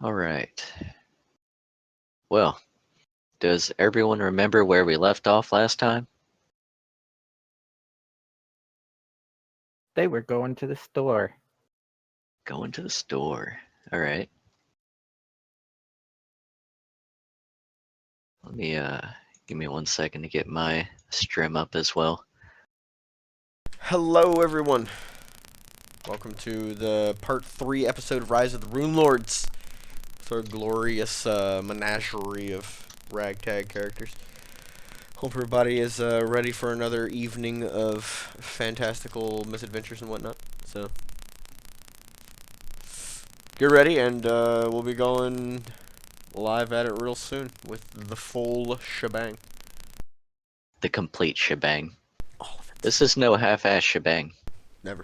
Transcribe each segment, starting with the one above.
All right. Well, does everyone remember where we left off last time? They were going to the store. Going to the store. All right. Let me give me 1 second to get my stream up as well. Hello, everyone. Welcome to the part 3 episode of Rise of the Runelords. It's our glorious menagerie of ragtag characters. Hope everybody is ready for another evening of fantastical misadventures and whatnot. So, get ready, and we'll be going live at it real soon with the full shebang. The complete shebang. All of it. This is no half-ass shebang. Never.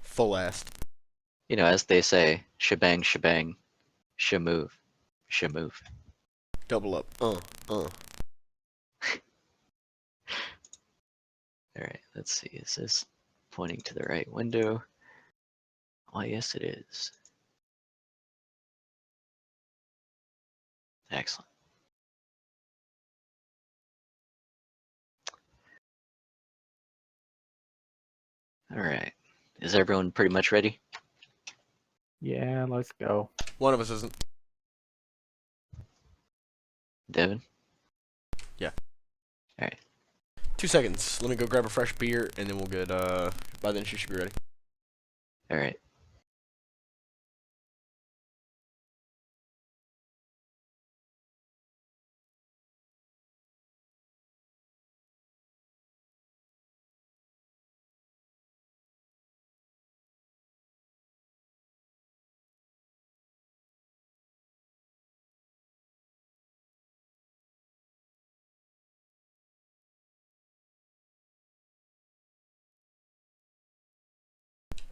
Full-assed. You know, as they say, shebang, shebang, shamove, shamove. Double up. All right, let's see. Is this pointing to the right window? Why, yes, it is. Excellent. All right. Is everyone pretty much ready? Yeah, let's go. One of us isn't. Devin? Yeah. All right. 2 seconds. Let me go grab a fresh beer, and then we'll get, by then she should be ready. All right.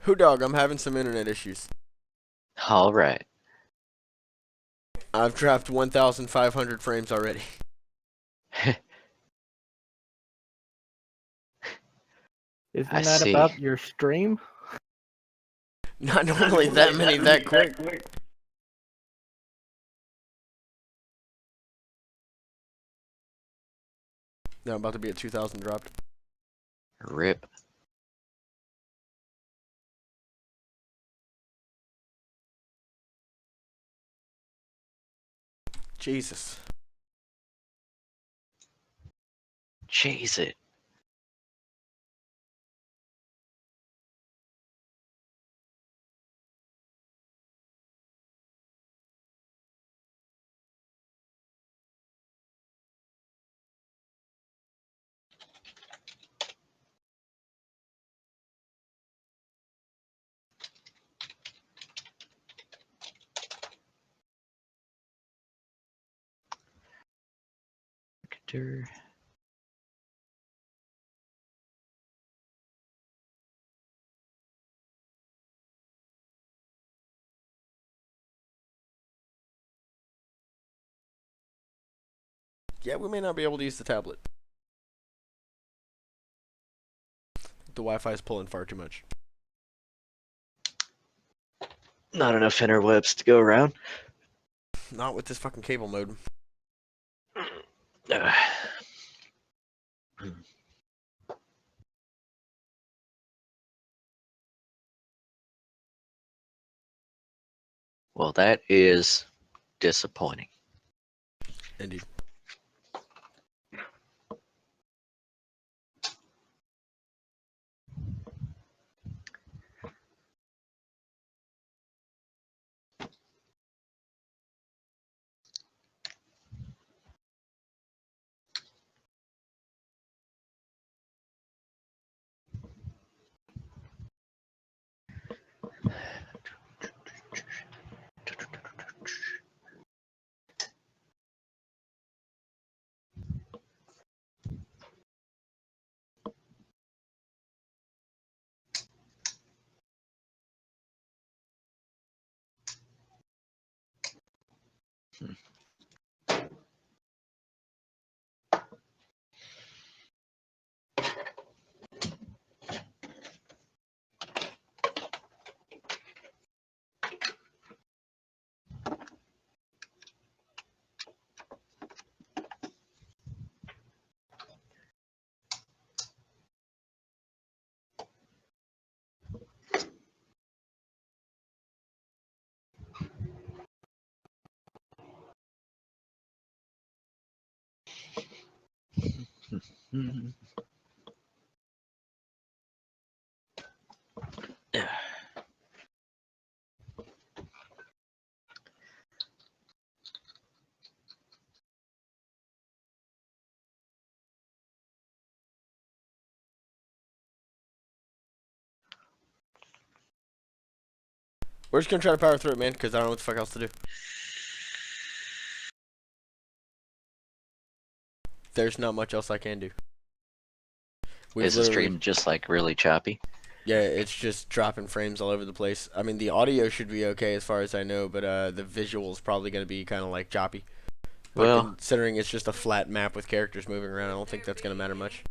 Who dog, I'm having some internet issues. All right. I've dropped 1,500 frames already. Isn't I that see. about your stream? Not normally that many that quick. No, I'm about to be at 2,000 dropped. Rip. Jesus. Chase it. Victor. Yeah, we may not be able to use the tablet. The Wi-Fi is pulling far too much. Not enough interwebs to go around. Not with this fucking cable modem. Well, that is disappointing. Indeed. Mhm. We're just gonna try to power through it, man, because I don't know what the fuck else to do. There's not much else I can do. We've Is the literally, stream just like really choppy? yeah, it's just dropping frames all over the place. I mean, the audio should be okay as far as I know, but the visual's probably gonna be kind of like choppy. But Well, considering it's just a flat map with characters moving around, I don't think that's gonna matter much.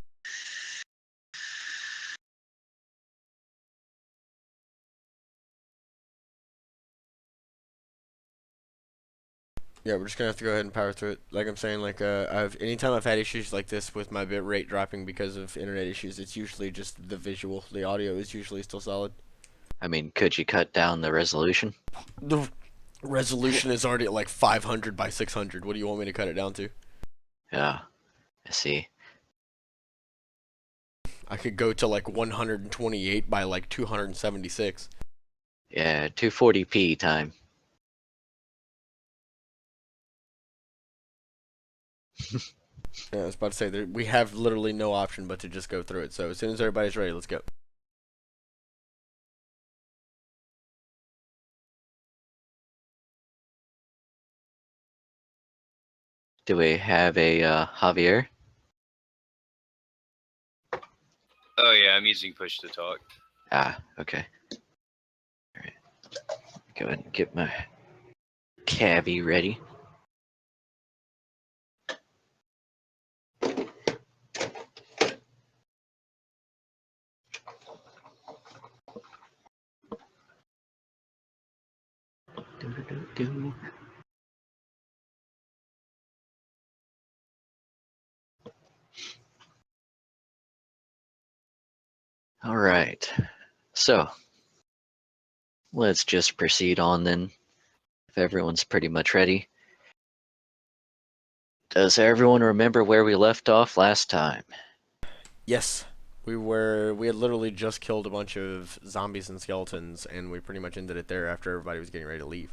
Yeah, we're just gonna have to go ahead and power through it. Like I'm saying, like anytime I've had issues like this with my bit rate dropping because of internet issues, it's usually just the visual. The audio is usually still solid. I mean, could you cut down the resolution? The resolution is already at like 500 by 600. What do you want me to cut it down to? Yeah, I see. I could go to like 128 by like 276. Yeah, 240p time. Yeah, I was about to say that we have literally no option but to just go through it. So as soon as everybody's ready, let's go. Do we have a Javier? Oh yeah, I'm using push to talk. Ah, okay. Alright. Go ahead and get my cavi ready. Do-do-do-do. All right. So, let's just proceed on then. If everyone's pretty much ready. Does everyone remember where we left off last time? Yes, we had literally just killed a bunch of zombies and skeletons, and we pretty much ended it there after everybody was getting ready to leave.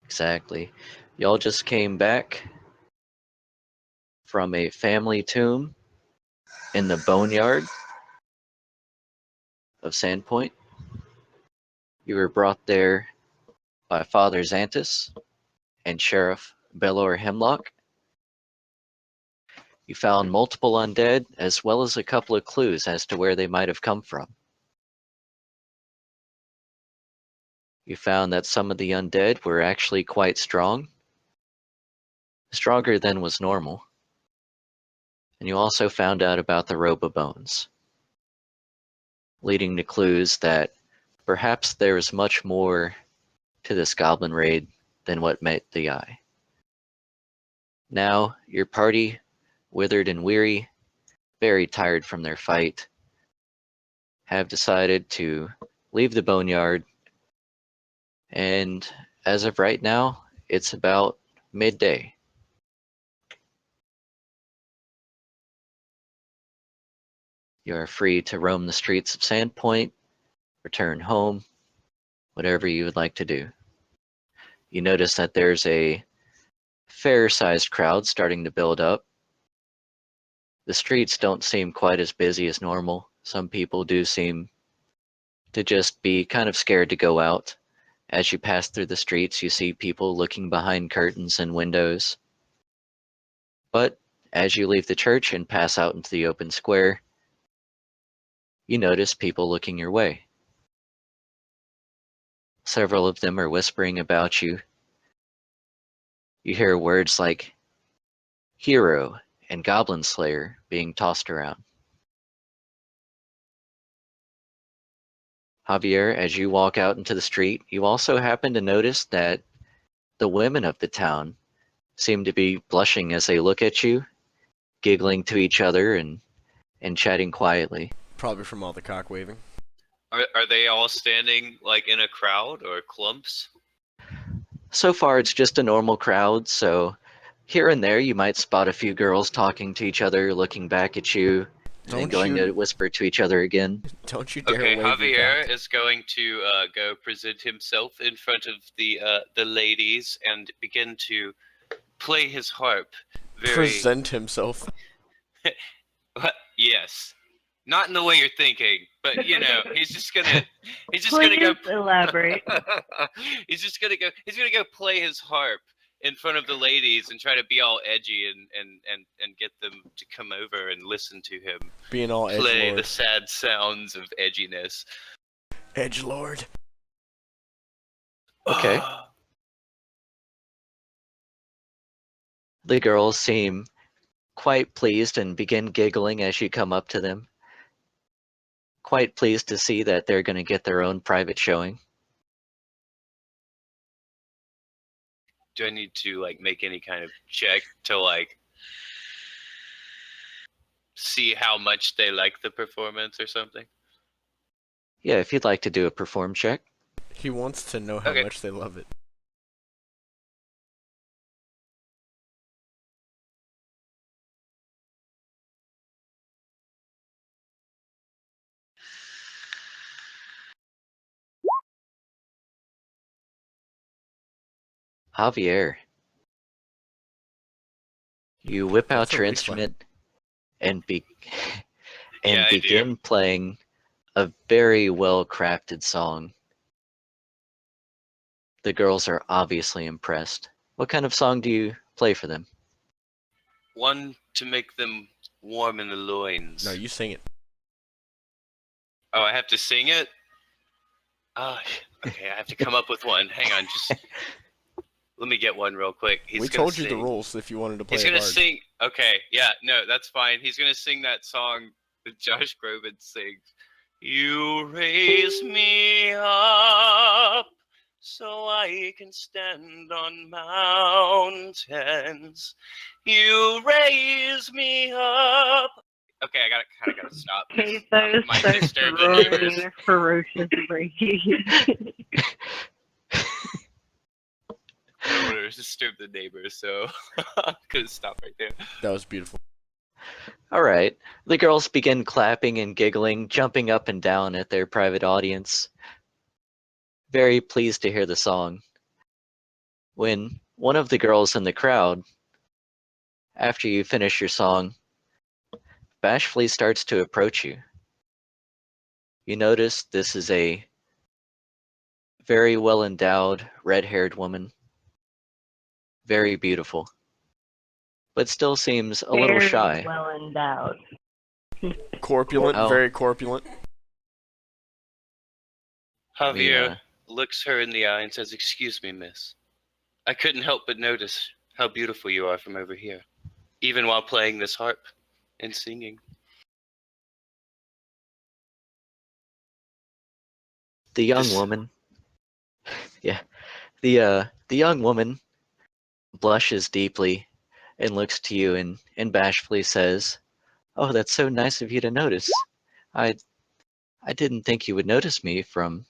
Exactly. Y'all just came back from a family tomb in the boneyard of Sandpoint. You were brought there by Father Xantus and Sheriff Belor Hemlock. You found multiple undead, as well as a couple of clues as to where they might have come from. You found that some of the undead were actually quite strong, stronger than was normal. And you also found out about the Robobones, leading to clues that perhaps there is much more to this goblin raid than what met the eye. Now, your party, withered and weary, very tired from their fight, have decided to leave the boneyard, and as of right now, it's about midday. You are free to roam the streets of Sandpoint, return home, whatever you would like to do. You notice that there's a fair-sized crowd starting to build up. The streets don't seem quite as busy as normal. Some people do seem to just be kind of scared to go out. As you pass through the streets, you see people looking behind curtains and windows. But as you leave the church and pass out into the open square, you notice people looking your way. Several of them are whispering about you. You hear words like hero and goblin slayer being tossed around. Javier, as you walk out into the street, you also happen to notice that the women of the town seem to be blushing as they look at you, giggling to each other and chatting quietly. Probably from all the cock waving. Are they all standing like in a crowd or clumps? So far, it's just a normal crowd, so here and there, you might spot a few girls talking to each other, looking back at you, and then Don't going you- to whisper to each other again. Don't you dare Okay, wave your Javier cock. is going to go present himself in front of the ladies and begin to play his harp. Present himself. Yes, not in the way you're thinking, but he's just gonna go. Please elaborate. He's gonna go play his harp in front of the ladies and try to be all edgy and get them to come over and listen to him Being all play the edgelord. sad sounds of edginess. Edgelord. Okay. The girls seem quite pleased and begin giggling as you come up to them. Quite pleased to see that they're going to get their own private showing. Do I need to make any kind of check to see how much they like the performance or something? Yeah, if you'd like to do a perform check. He wants to know how Okay. much they love it. Javier, you whip out That's a your reflex. instrument and Yeah, I do. begin playing a very well crafted song. The girls are obviously impressed. What kind of song do you play for them? One to make them warm in the loins. No, you sing it. Oh, I have to sing it? Okay, I have to come up with one. Hang on, just let me get one real quick. We told you the rules if you wanted to play He's a gonna bard. sing. Okay, yeah, no, that's fine. He's gonna sing that song that Josh Groban sings. You raise me up so I can stand on mountains. You raise me up. Okay, I kind of gotta stop. Queso Might starts disturb the neighbors. roaring ferociously. I don't want to disturb the neighbors, so I'm gonna stop right there. That was beautiful. All right. The girls begin clapping and giggling, jumping up and down at their private audience. Very pleased to hear the song. When one of the girls in the crowd, after you finish your song, bashfully starts to approach you. You notice this is a very well endowed, red haired woman. Very beautiful. But still seems a little Very shy. well endowed. Corpulent, Oh. very corpulent. Javier uh, looks her in the eye and says, "Excuse me, miss. I couldn't help but notice how beautiful you are from over here, even while playing this harp and singing." The young This- woman. Yeah. The young woman blushes deeply and looks to you and bashfully says, "Oh, that's so nice of you to notice. I I didn't think you would notice me from,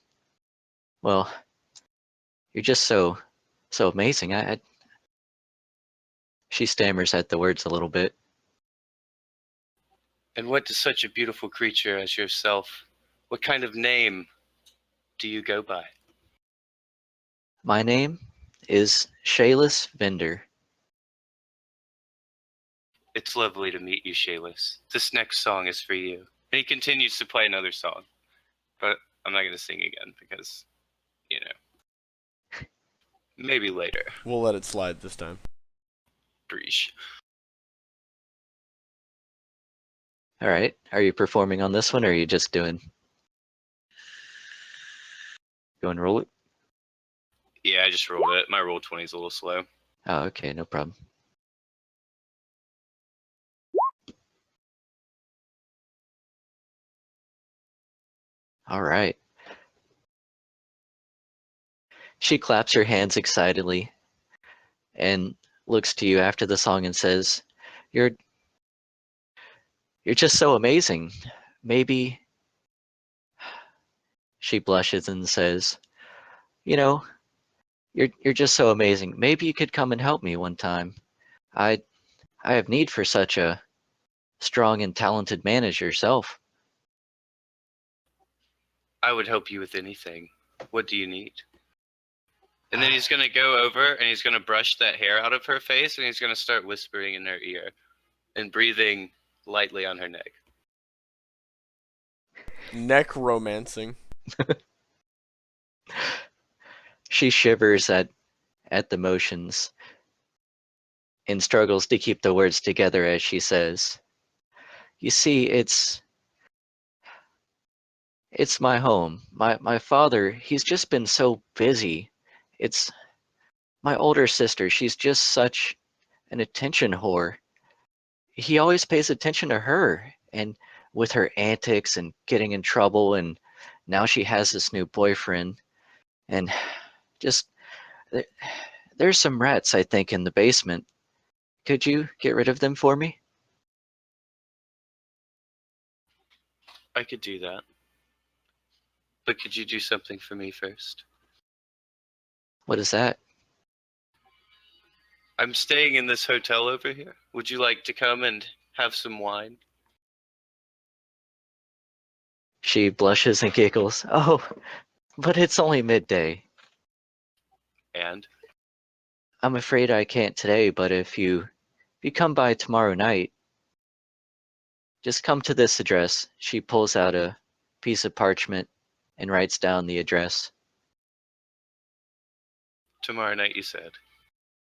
well, you're just so amazing. I She stammers at the words a little bit. And what does such a beautiful creature as yourself, what kind of name do you go by? My name is Shayless Vender. It's lovely to meet you, Shayless. This next song is for you. And he continues to play another song, but I'm not going to sing again because, maybe later. We'll let it slide this time. Breach. All right. Are you performing on this one, or are you just doing roll it? Yeah, I just rolled it. My roll 20 is a little slow. Oh, okay, no problem. All right. She claps her hands excitedly and looks to you after the song and says, "You're just so amazing. Maybe," she blushes and says, "You know, you're just so amazing. Maybe you could come and help me one time. I I have need for such a strong and talented man as yourself. I would help you with anything. What do you need? And then he's going to go over and he's going to brush that hair out of her face and he's going to start whispering in her ear and breathing lightly on her neck. Neck romancing. She shivers at the motions and struggles to keep the words together as she says, "You see, it's my home. My father, he's just been so busy. It's my older sister, she's just such an attention whore. He always pays attention to her and with her antics and getting in trouble, and now she has this new boyfriend, and just there- there's some rats I think in the basement. Could you get rid of them for me?" I could do that. But could you do something for me first? What is that? I'm staying in this hotel over here. Would you like to come and have some wine? She blushes and giggles. "Oh, but it's only midday. And I'm afraid I can't today, but if you come by tomorrow night, just come to this address." She pulls out a piece of parchment and writes down the address. tomorrow night, you said.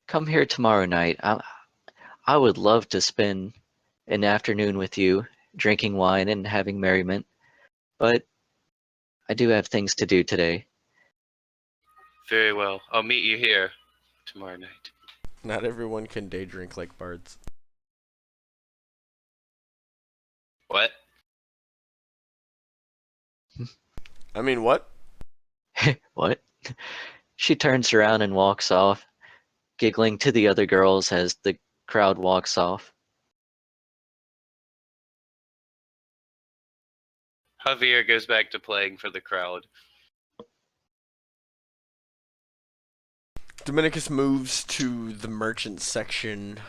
"Come here tomorrow night. I would love to spend an afternoon with you, drinking wine and having merriment, but I do have things to do today." Very well. I'll meet you here tomorrow night. Not everyone can day drink like bards. What? I mean, what? What? She turns around and walks off, giggling to the other girls as the crowd walks off. Javier goes back to playing for the crowd. Dominicus moves to the merchant section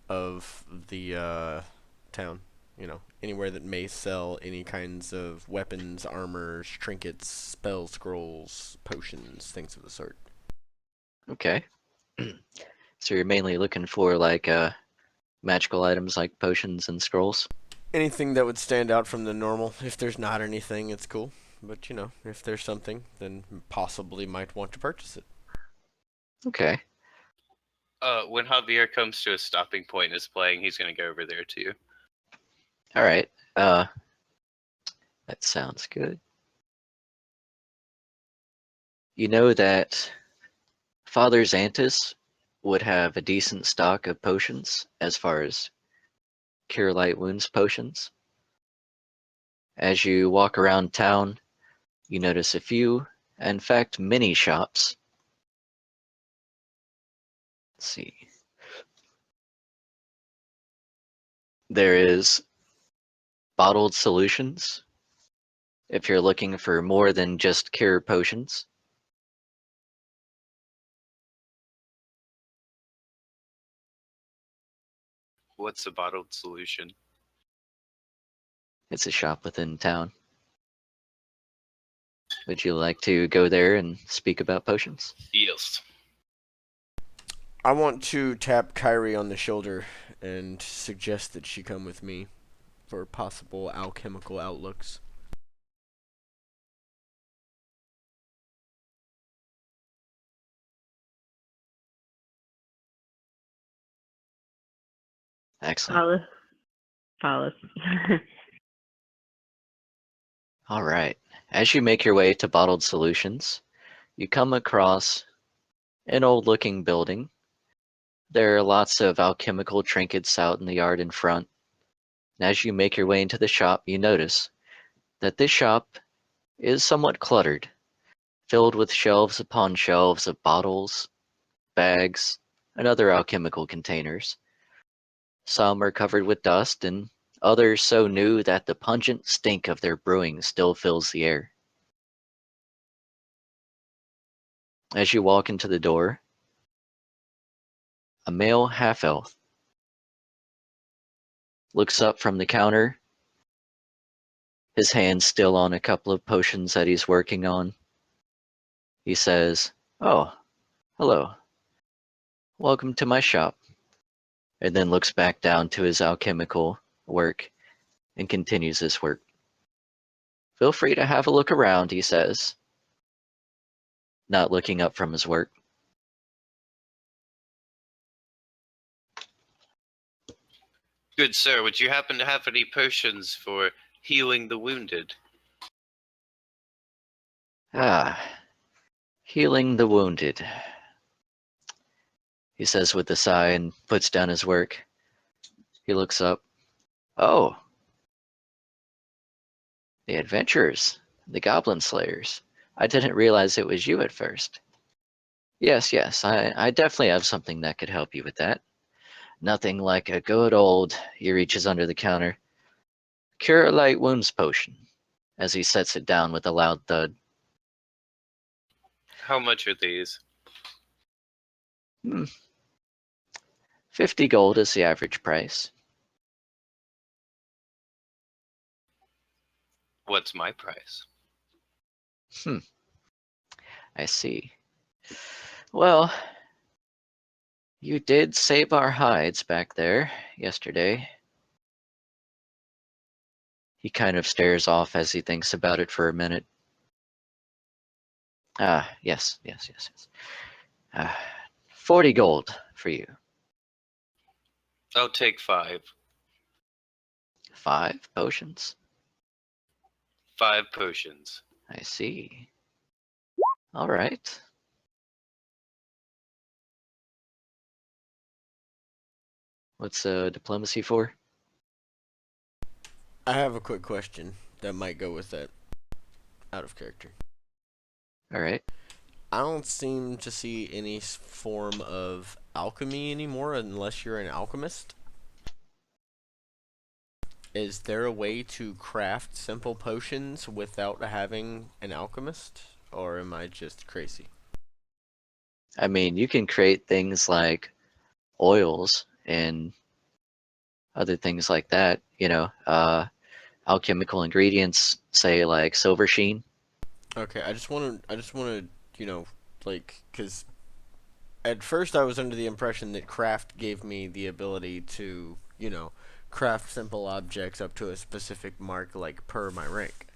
of the town. You know, anywhere that may sell any kinds of weapons, armors, trinkets, spell scrolls, potions, things of the sort. Okay. So you're mainly looking for like magical items like potions and scrolls? Anything that would stand out from the normal. If there's not anything, it's cool. But, you know, if there's something, then possibly might want to purchase it. Okay. When Javier comes to a stopping point and is playing, he's going to go over there too. All right. That sounds good. You know that Father Xantus would have a decent stock of potions as far as cure light wounds potions. As you walk around town, you notice a few, in fact, many shops. Let's see. There is bottled solutions if you're looking for more than just cure potions. What's a bottled solution? It's a shop within town. Would you like to go there and speak about potions? Yes. I want to tap Kyrie on the shoulder and suggest that she come with me for possible alchemical outlooks. Excellent. Follows. All right. As you make your way to bottled solutions, you come across an old looking building. There are lots of alchemical trinkets out in the yard in front. And as you make your way into the shop, you notice that this shop is somewhat cluttered, filled with shelves upon shelves of bottles, bags, and other alchemical containers. Some are covered with dust, and others so new that the pungent stink of their brewing still fills the air. As you walk into the door, a male half elf looks up from the counter, his hand still on a couple of potions that he's working on. He says, "Oh, hello. Welcome to my shop." And then looks back down to his alchemical work and continues his work. "Feel free to have a look around," he says, not looking up from his work. Good sir, would you happen to have any potions for healing the wounded? Ah, healing the wounded, he says with a sigh and puts down his work. He looks up. "Oh, the adventurers, the goblin slayers. I didn't realize it was you at first." "Yes, yes, I definitely have something that could help you with that. Nothing like a good old," he reaches under the counter, "cure light wounds potion," as he sets it down with a loud thud. How much are these? 50 gold is the average price. What's my price? Hmm, I see. Well, you did save our hides back there yesterday. He kind of stares off as he thinks about it for a minute. Ah, yes, yes, yes, yes. Ah, 40 gold for you. I'll take 5. 5 potions. 5 potions. I see. All right. What's diplomacy for? I have a quick question that might go with that. Out of character. All right. I don't seem to see any form of alchemy anymore unless you're an alchemist. Is there a way to craft simple potions without having an alchemist? Or am I just crazy? I mean, you can create things like oils and other things like that, alchemical ingredients, say like silver sheen. Okay, I just want to, cuz at first I was under the impression that craft gave me the ability to, craft simple objects up to a specific mark like per my rank.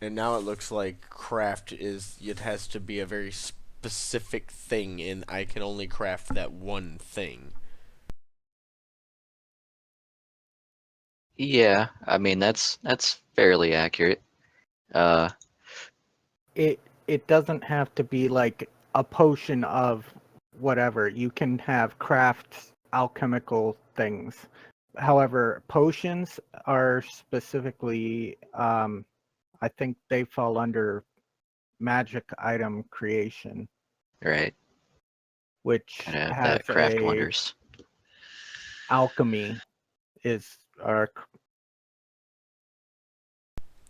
And now it looks like craft it has to be a very specific thing and I can only craft that one thing. Yeah, I mean that's fairly accurate. Uh, It doesn't have to be like a potion of whatever. You can have craft alchemical things. However, potions are specifically, I think they fall under magic item creation, right. which Gotta have has that craft a wonders. alchemy is our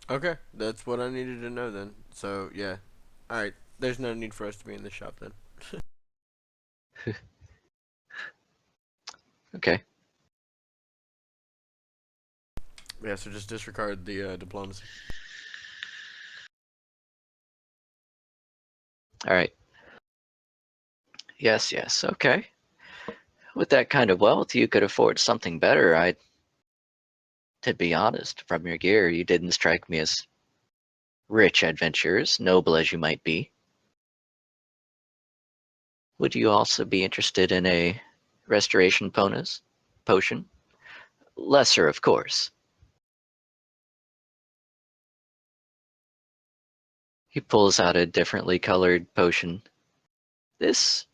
Okay, that's what I needed to know then. So, yeah. Alright, there's no need for us to be in the shop then. Okay. Yeah, so just disregard the diplomacy. All right. Yes, yes. Okay. With that kind of wealth, you could afford something better. To be honest, from your gear, you didn't strike me as rich adventurers, noble as you might be. Would you also be interested in a restoration potion? Lesser, of course. He pulls out a differently colored potion. This,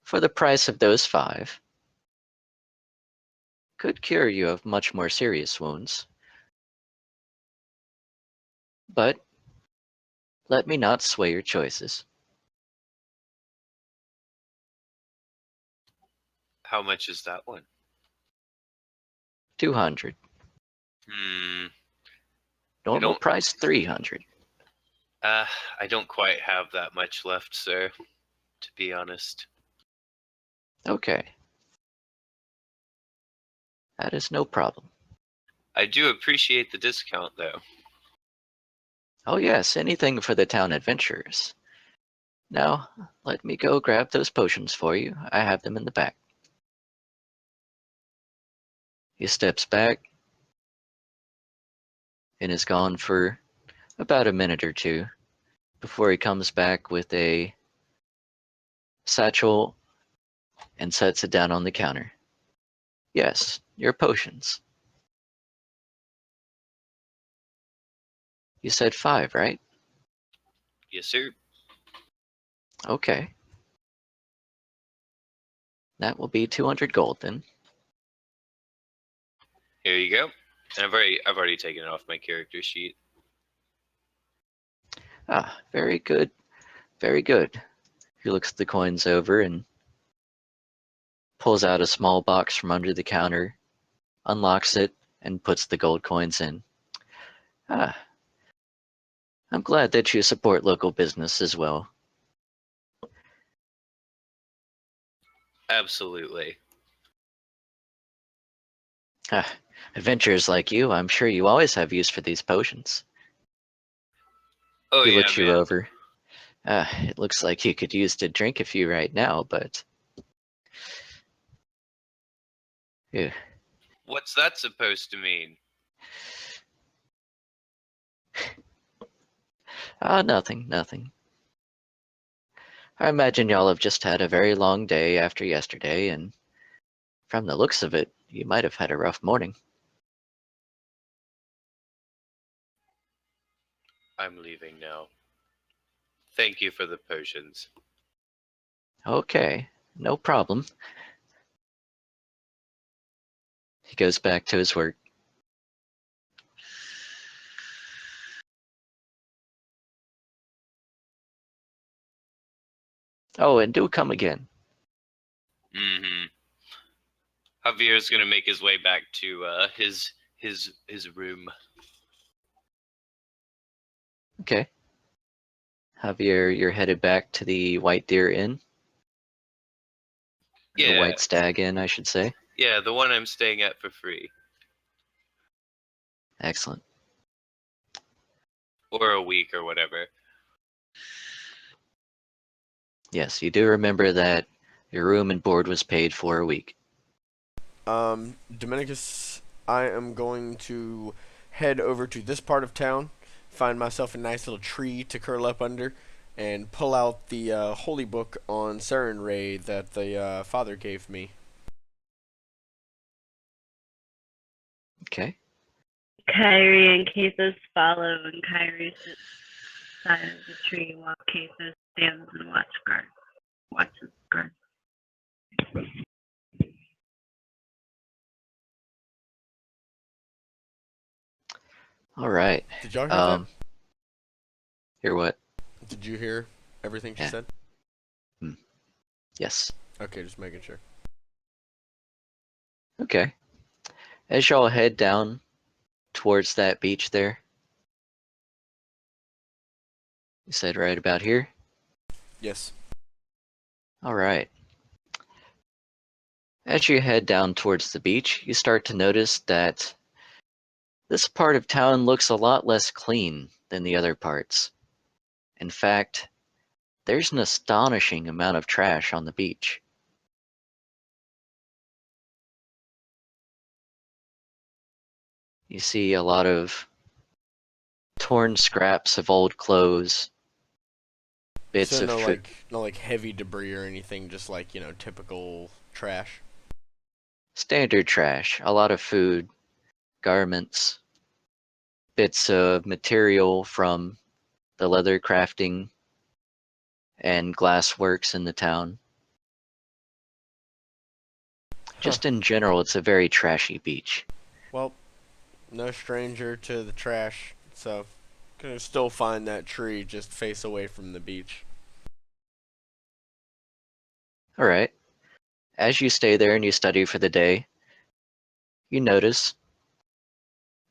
for the price of those 5, could cure you of much more serious wounds. But let me not sway your choices. How much is that one? 200. Hmm. I Normal don't. price 300. Uh, I don't quite have that much left, sir. To be honest. Okay. That is no problem. I do appreciate the discount, though. Oh yes, anything for the town adventurers. Now, let me go grab those potions for you. I have them in the back. He steps back and is gone for about a minute or two before he comes back with a satchel and sets it down on the counter. Yes, your potions. You said 5, right? Yes, sir. Okay. That will be 200 gold then. Here you go. And I've already taken it off my character sheet. Ah, very good. Very good. He looks the coins over and pulls out a small box from under the counter, unlocks it, and puts the gold coins in. Ah, I'm glad that you support local business as well. Absolutely. Ah, adventurers like you, I'm sure you always have use for these potions. Oh He yeah, looks you man. over. Ah, it looks like you could use to drink a few right now, but... Ew. What's that supposed to mean? Ah, nothing, nothing. I imagine y'all have just had a very long day after yesterday, and from the looks of it, you might have had a rough morning. I'm leaving now. Thank you for the potions. Okay, no problem. He goes back to his work. Oh, and do come again. Mm-hmm. Javier's gonna make his way back to his room. Okay. Javier, you're headed back to the White Deer Inn? Or the Yeah, White Stag Inn, I should say. yeah, the one I'm staying at for free, Excellent. or a week or whatever. Yes, you do remember that your room and board was paid for a week. Dominicus, I am going to head over to this part of town, find myself a nice little tree to curl up under, and pull out the holy book on Saren Ray that the father gave me. Okay. Kyrie and Kathos follow, and Kyrie sits side of the tree while Kathos stands and watches guard. All right. Did y'all hear that? Hear what? Did you hear everything she Yeah. said? Yes. Okay, just making sure. Okay. As y'all head down towards that beach there, you said right about here? Yes. All right. As you head down towards the beach, you start to notice that this part of town looks a lot less clean than the other parts. In fact, there's an astonishing amount of trash on the beach. You see a lot of torn scraps of old clothes, bits So of food, no like heavy debris or anything, just like, typical trash. standard trash, a lot of food, garments, bits of material from the leather crafting and glass works in the town. Huh. Just in general, it's a very trashy beach. Well, no stranger to the trash, so gonna still find that tree just face away from the beach. All right. As you stay there and you study for the day, you notice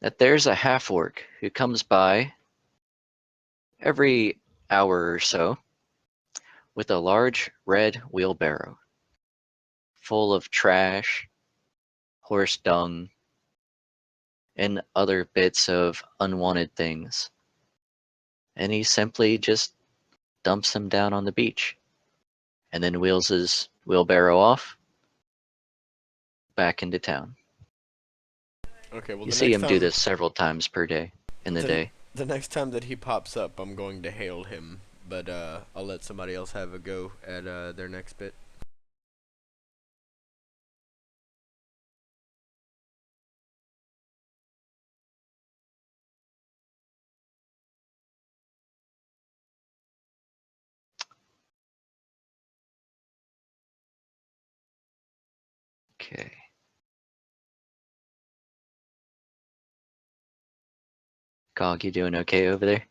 that there's a half-orc who comes by every hour or so with a large red wheelbarrow full of trash, horse dung, and other bits of unwanted things. And he simply just dumps them down on the beach and then wheels his wheelbarrow off back into town. Okay, well You the see next him do time this several times per day in the day. the next time that he pops up, I'm going to hail him, but I'll let somebody else have a go at their next bit. Okay. Cog, you doing okay over there?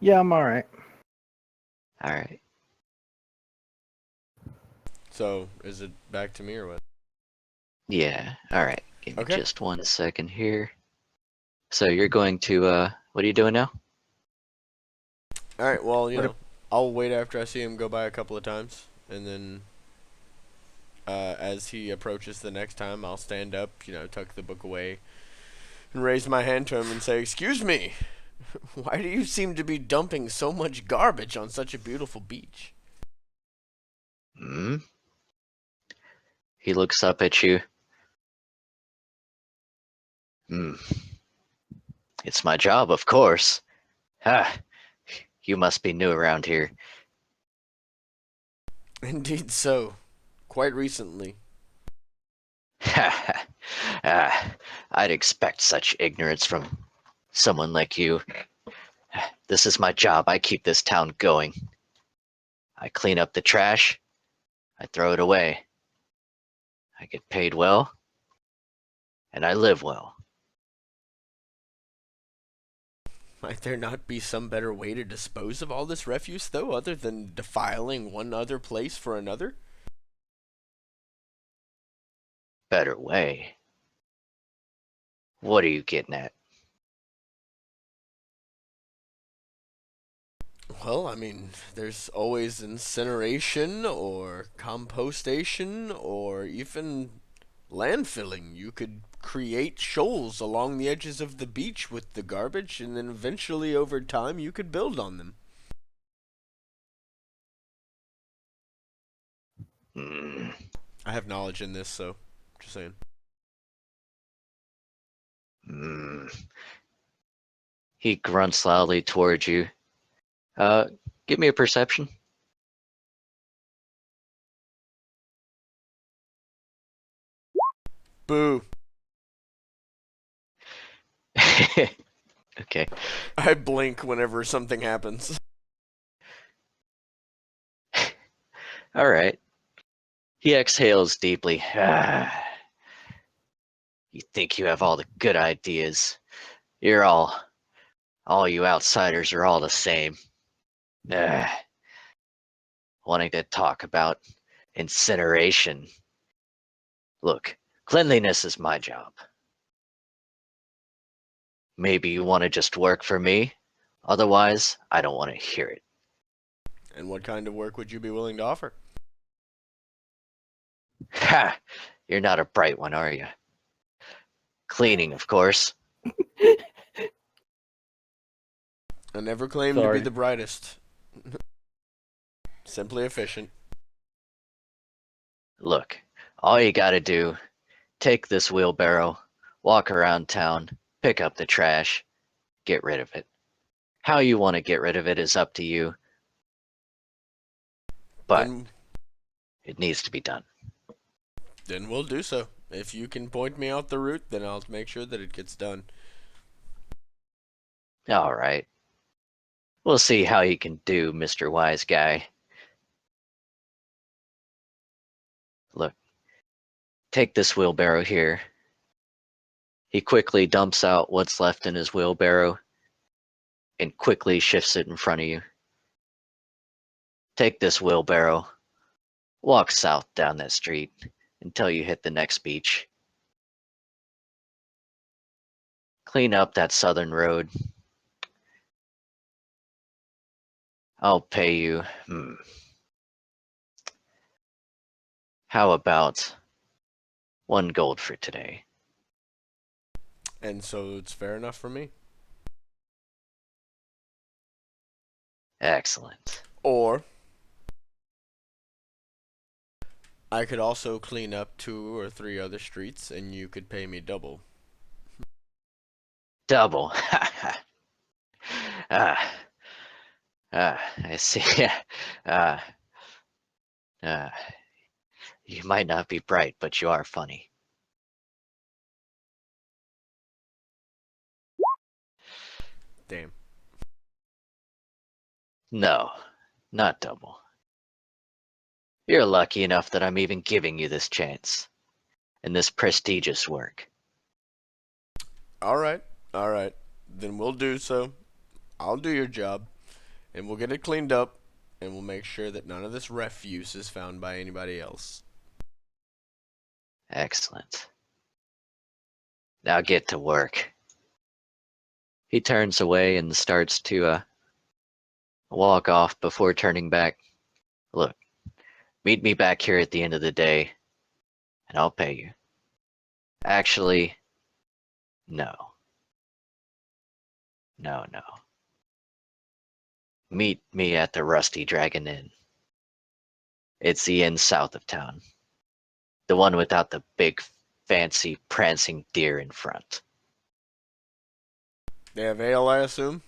Yeah, I'm all right. All right. So, is it back to me or what? Yeah. All right. Give me Okay. just 1 second here. So you're going to what are you doing now? All right. Well, What if- I'll wait after I see him go by a couple of times, and then as he approaches the next time, I'll stand up, tuck the book away, and raise my hand to him and say, "Excuse me, why do you seem to be dumping so much garbage on such a beautiful beach?" Hmm? He looks up at you. Hmm. It's my job, of course. Ha! You must be new around here. Indeed, so. Quite recently. Ha! I'd expect such ignorance from someone like you. This is my job. I keep this town going. I clean up the trash. I throw it away. I get paid well. And I live well. Might there not be some better way to dispose of all this refuse, though, other than defiling one other place for another? Better way. What are you getting at? Well, I mean, there's always incineration or compostation or even landfilling. You could create shoals along the edges of the beach with the garbage, and then eventually, over time, you could build on them. Hmm. I have knowledge in this, so just saying. Hmm. He grunts loudly towards you. Give me a perception. Boo. Okay. I blink whenever something happens. All right. He exhales deeply. You think you have all the good ideas. You're all you outsiders are all the same. Ah, wanting to talk about incineration. Look, cleanliness is my job. Maybe you want to just work for me. Otherwise, I don't want to hear it. And what kind of work would you be willing to offer? Ha! You're not a bright one, are you? Cleaning, of course. I never claimed to be Sorry. the brightest. Simply efficient. Look, all you gotta do, take this wheelbarrow, walk around town, pick up the trash, get rid of it. How you want to get rid of it is up to you, but Then it needs to be done. then we'll do so. If you can point me out the route, then I'll make sure that it gets done. All right. We'll see how you can do, Mr. Wise Guy. Look, take this wheelbarrow here. He quickly dumps out what's left in his wheelbarrow and quickly shifts it in front of you. Take this wheelbarrow, walk south down that street until you hit the next beach. Clean up that southern road. I'll pay you. How about 1 gold for today. And so it's fair enough for me. Excellent. Or I could also clean up 2 or 3 other streets, and you could pay me double. Double. ah, I see. uh, uh, you might not be bright, but you are funny. Damn. No, not double. You're lucky enough that I'm even giving you this chance and this prestigious work. Alright, alright. Then we'll do so. I'll do your job, and we'll get it cleaned up, and we'll make sure that none of this refuse is found by anybody else. Excellent. Now get to work. He turns away and starts to walk off before turning back. Look, meet me back here at the end of the day, and I'll pay you. Actually, no. No, no. Meet me at the Rusty Dragon Inn. It's the inn south of town. The one without the big, fancy, prancing deer in front. They have ale, I assume?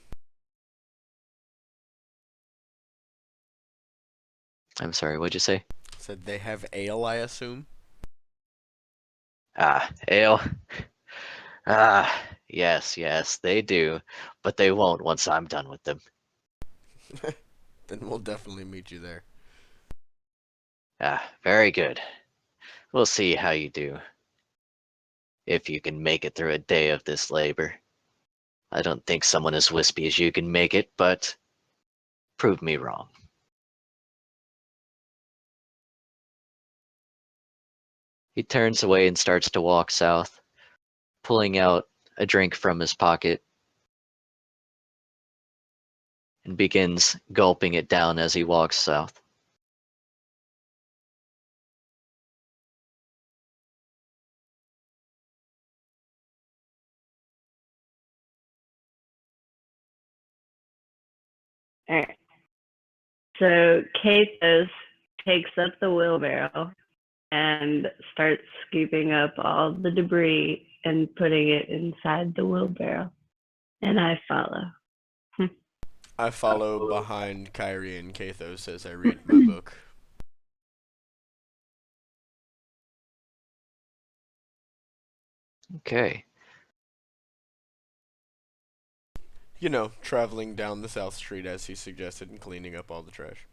I'm sorry, what'd you say? Said they have ale, I assume? Ah, ale. Ah, yes, yes, they do. But they won't once I'm done with them. Then we'll definitely meet you there. Ah, very good. We'll see how you do. If you can make it through a day of this labor. I don't think someone as wispy as you can make it, but prove me wrong. He turns away and starts to walk south, pulling out a drink from his pocket and begins gulping it down as he walks south. Alright. So Kathos takes up the wheelbarrow and starts scooping up all the debris and putting it inside the wheelbarrow. And I follow. I follow behind Kyrie and Kathos as I read my book. Okay. You know, traveling down the South Street as he suggested and cleaning up all the trash.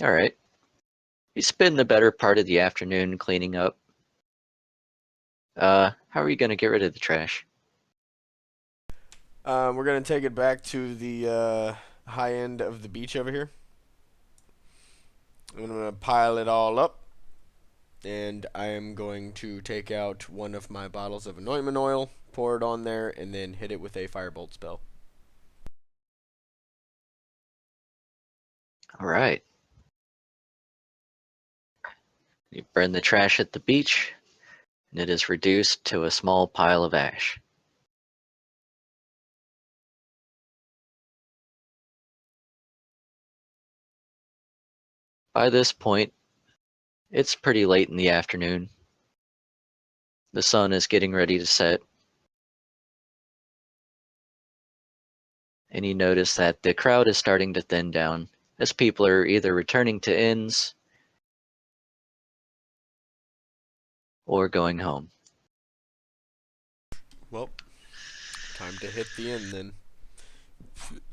All right. You spend the better part of the afternoon cleaning up. How are you going to get rid of the trash? We're gonna take it back to the high end of the beach over here. I'm gonna pile it all up, and I am going to take out one of my bottles of anointment oil, pour it on there, and then hit it with a firebolt spell. All right. You burn the trash at the beach, and it is reduced to a small pile of ash. By this point, it's pretty late in the afternoon. The sun is getting ready to set, and you notice that the crowd is starting to thin down as people are either returning to inns or going home. Well, time to hit the inn then.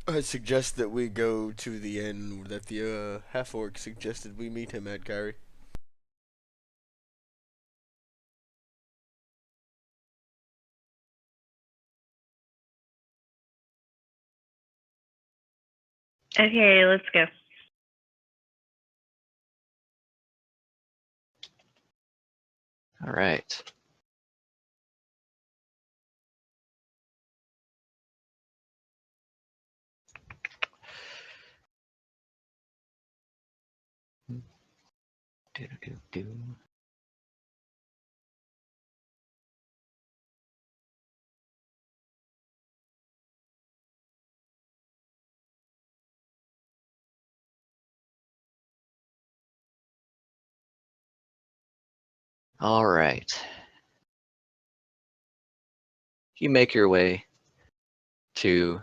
I suggest that we go to the inn that the half-orc suggested we meet him at, Kyrie. Okay, let's go. All right. Do-do-do-do. All right. You make your way to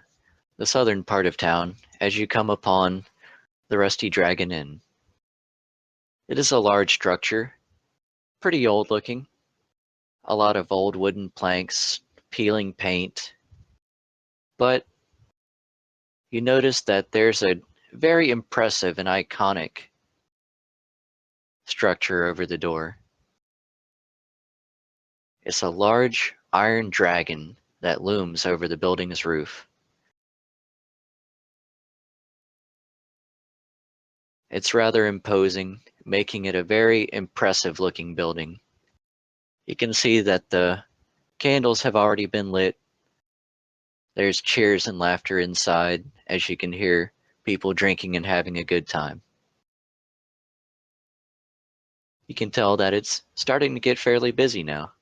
the southern part of town as you come upon the Rusty Dragon Inn. It is a large structure, pretty old looking. A lot of old wooden planks, peeling paint. But you notice that there's a very impressive and iconic structure over the door. It's a large iron dragon that looms over the building's roof. It's rather imposing, making it a very impressive looking building. You can see that the candles have already been lit. There's cheers and laughter inside, as you can hear people drinking and having a good time. You can tell that it's starting to get fairly busy now.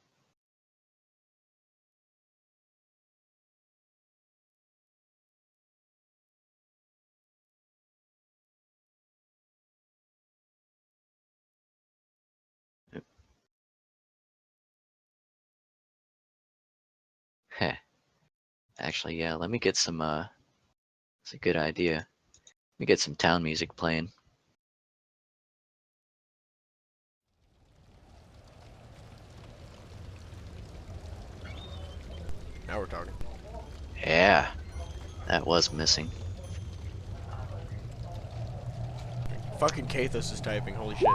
Heh. Actually, yeah, let me get some, it's a good idea. Let me get some town music playing. Now we're talking. Yeah, that was missing. Fucking Kathos is typing. Holy shit.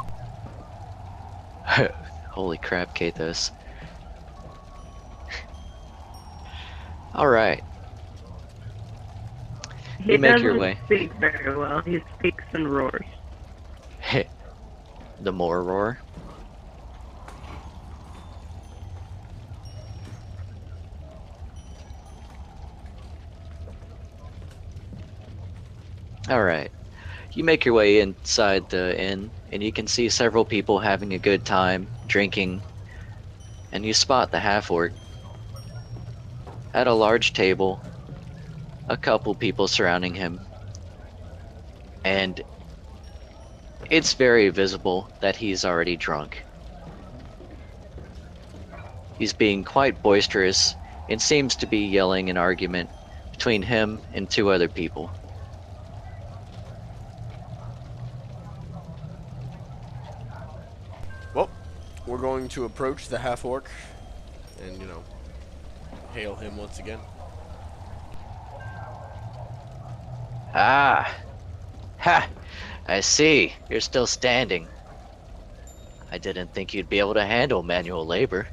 Holy crap, Kathos. Alright, He you make doesn't your way. speak very well. He speaks in roars. The more roar. Alright, you make your way inside the inn, and you can see several people having a good time, drinking, and you spot the half-orc at a large table, a couple people surrounding him, and it's very visible that he's already drunk. He's being quite boisterous and seems to be yelling an argument between him and two other people. Well, we're going to approach the half orc and, hail him once again. Ah! Ha! I see. You're still standing. I didn't think you'd be able to handle manual labor.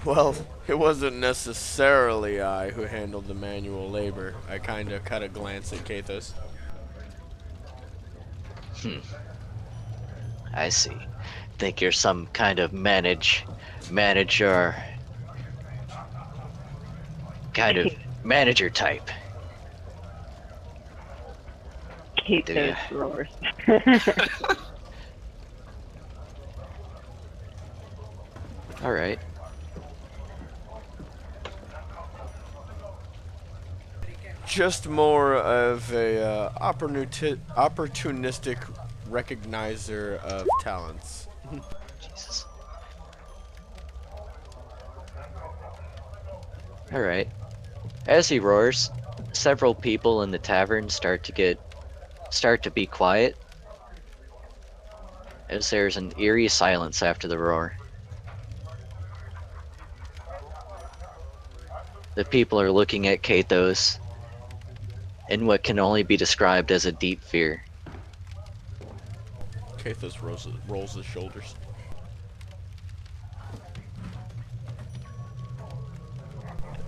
Well, it wasn't necessarily I who handled the manual labor. I kinda cut a glance at Kathos. I see. Think you're some kind of manager, kind of manager type, do ya? Katos roars. Alright. Just more of a opportunistic recognizer of talents. Jesus. Alright. As he roars, several people in the tavern start to be quiet, as there's an eerie silence after the roar. The people are looking at Kathos in what can only be described as a deep fear. Kathos rolls his shoulders.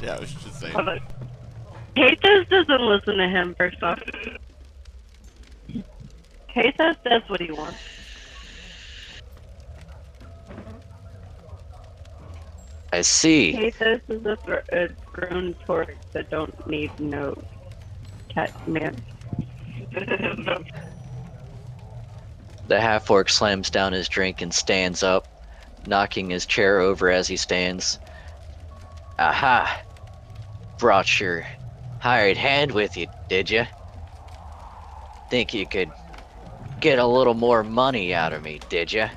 Yeah, I was just saying. Katos doesn't listen to him, first off. Katos does what he wants. I see. Katos is a grown torque that don't need no cat man. The half-orc slams down his drink and stands up, knocking his chair over as he stands. Aha! Brought your hired hand with you, did ya? Think you could get a little more money out of me, did ya?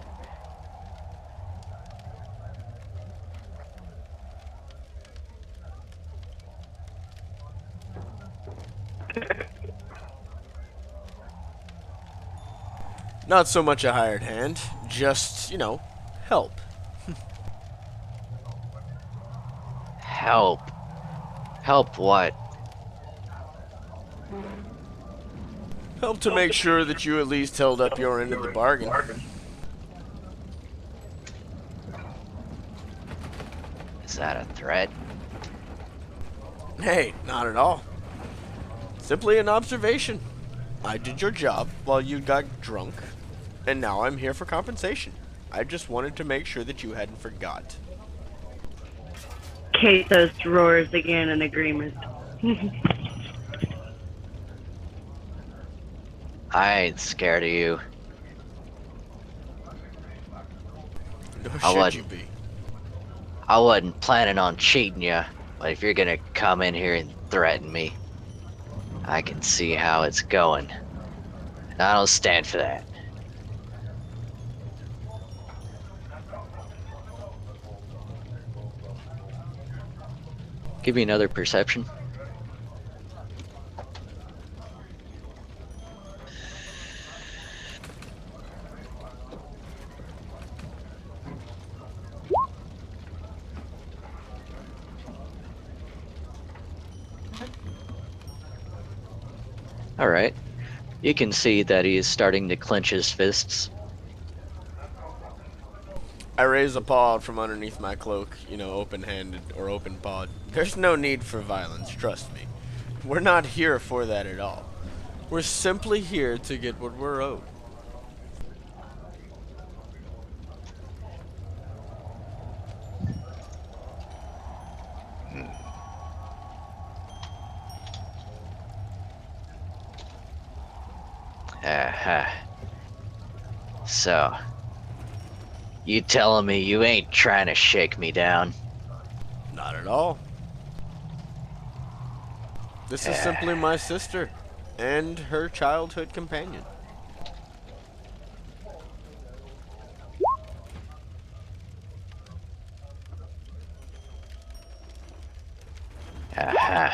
Not so much a hired hand, just, help. Help. Help what? Help to make sure that you at least held up your end of the bargain. Is that a threat? Hey, not at all. Simply an observation. I did your job while you got drunk, and now I'm here for compensation. I just wanted to make sure that you hadn't forgot. Kathos roars again in agreement. I ain't scared of you. Nor I should you wasn't. be. I wasn't planning on cheating you, but if you're gonna come in here and threaten me, I can see how it's going. And I don't stand for that. Give me another perception. Alright. You can see that he is starting to clench his fists. I raise a paw out from underneath my cloak, open-handed or open-pawed. There's no need for violence, trust me. We're not here for that at all. We're simply here to get what we're owed. Uh-huh. So, you telling me you ain't trying to shake me down? Not at all. This is simply my sister and her childhood companion. Uh-huh.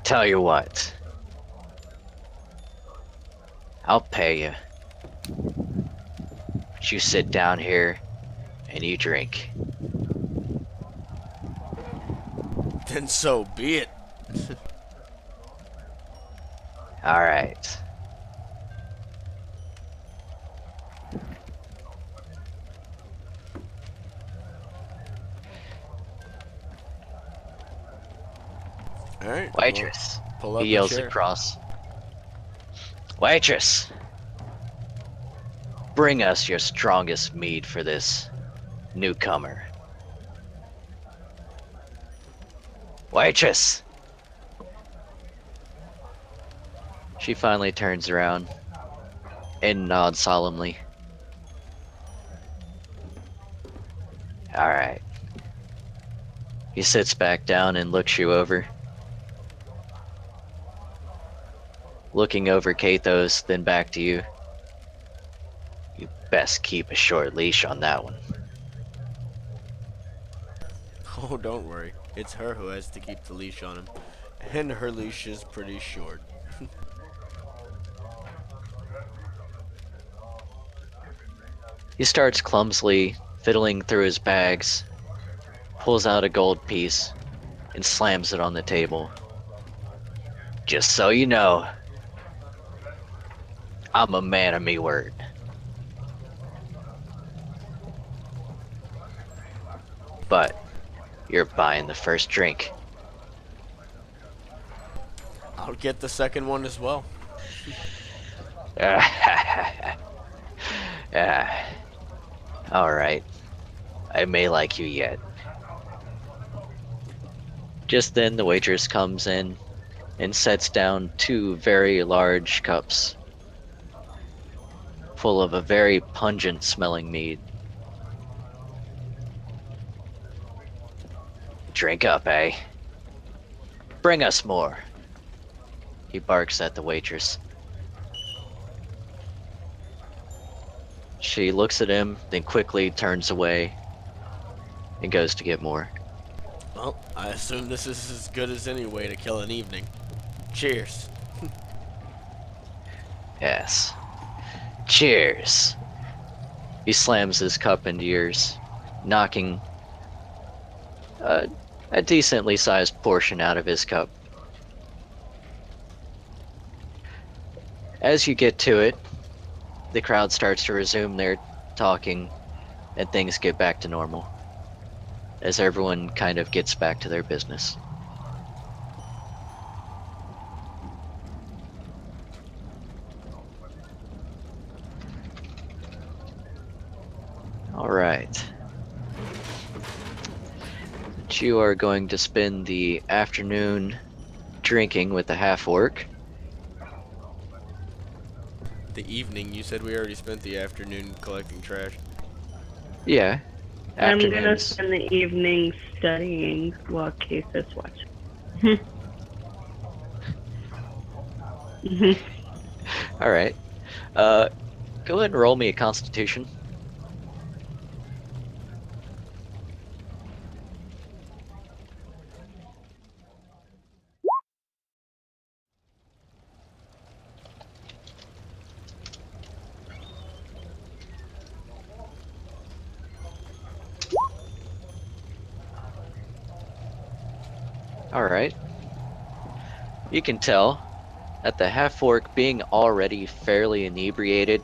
Tell you what. I'll pay you. But you sit down here and you drink. Then so be it. Alright. Alright. Waitress. Pull up He a yells chair. across. Waitress! Bring us your strongest mead for this newcomer. Waitress! She finally turns around and nods solemnly. Alright. He sits back down and looks you over. Looking over Kathos, then back to you. You best keep a short leash on that one. Oh, don't worry. It's her who has to keep the leash on him. And her leash is pretty short. He starts clumsily fiddling through his bags, pulls out a gold piece, and slams it on the table. Just so you know, I'm a man of me word. But you're buying the first drink. I'll get the second one as well. Alright. I may like you yet. Just then the waitress comes in and sets down two very large cups full of a very pungent smelling mead. Drink up, eh? Bring us more. He barks at the waitress. She looks at him, then quickly turns away and goes to get more. Well, I assume this is as good as any way to kill an evening. Cheers. Yes. Cheers. He slams his cup into yours, knocking a decently sized portion out of his cup. As you get to it, the crowd starts to resume their talking and things get back to normal as everyone kind of gets back to their business. All right. But you are going to spend the afternoon drinking with the half-orc. The evening, you said we already spent the afternoon collecting trash. Yeah. I'm gonna Afternoons. spend the evening studying while Keith is watching. All right. Go ahead and roll me a Constitution. All right. You can tell that the half-orc, being already fairly inebriated,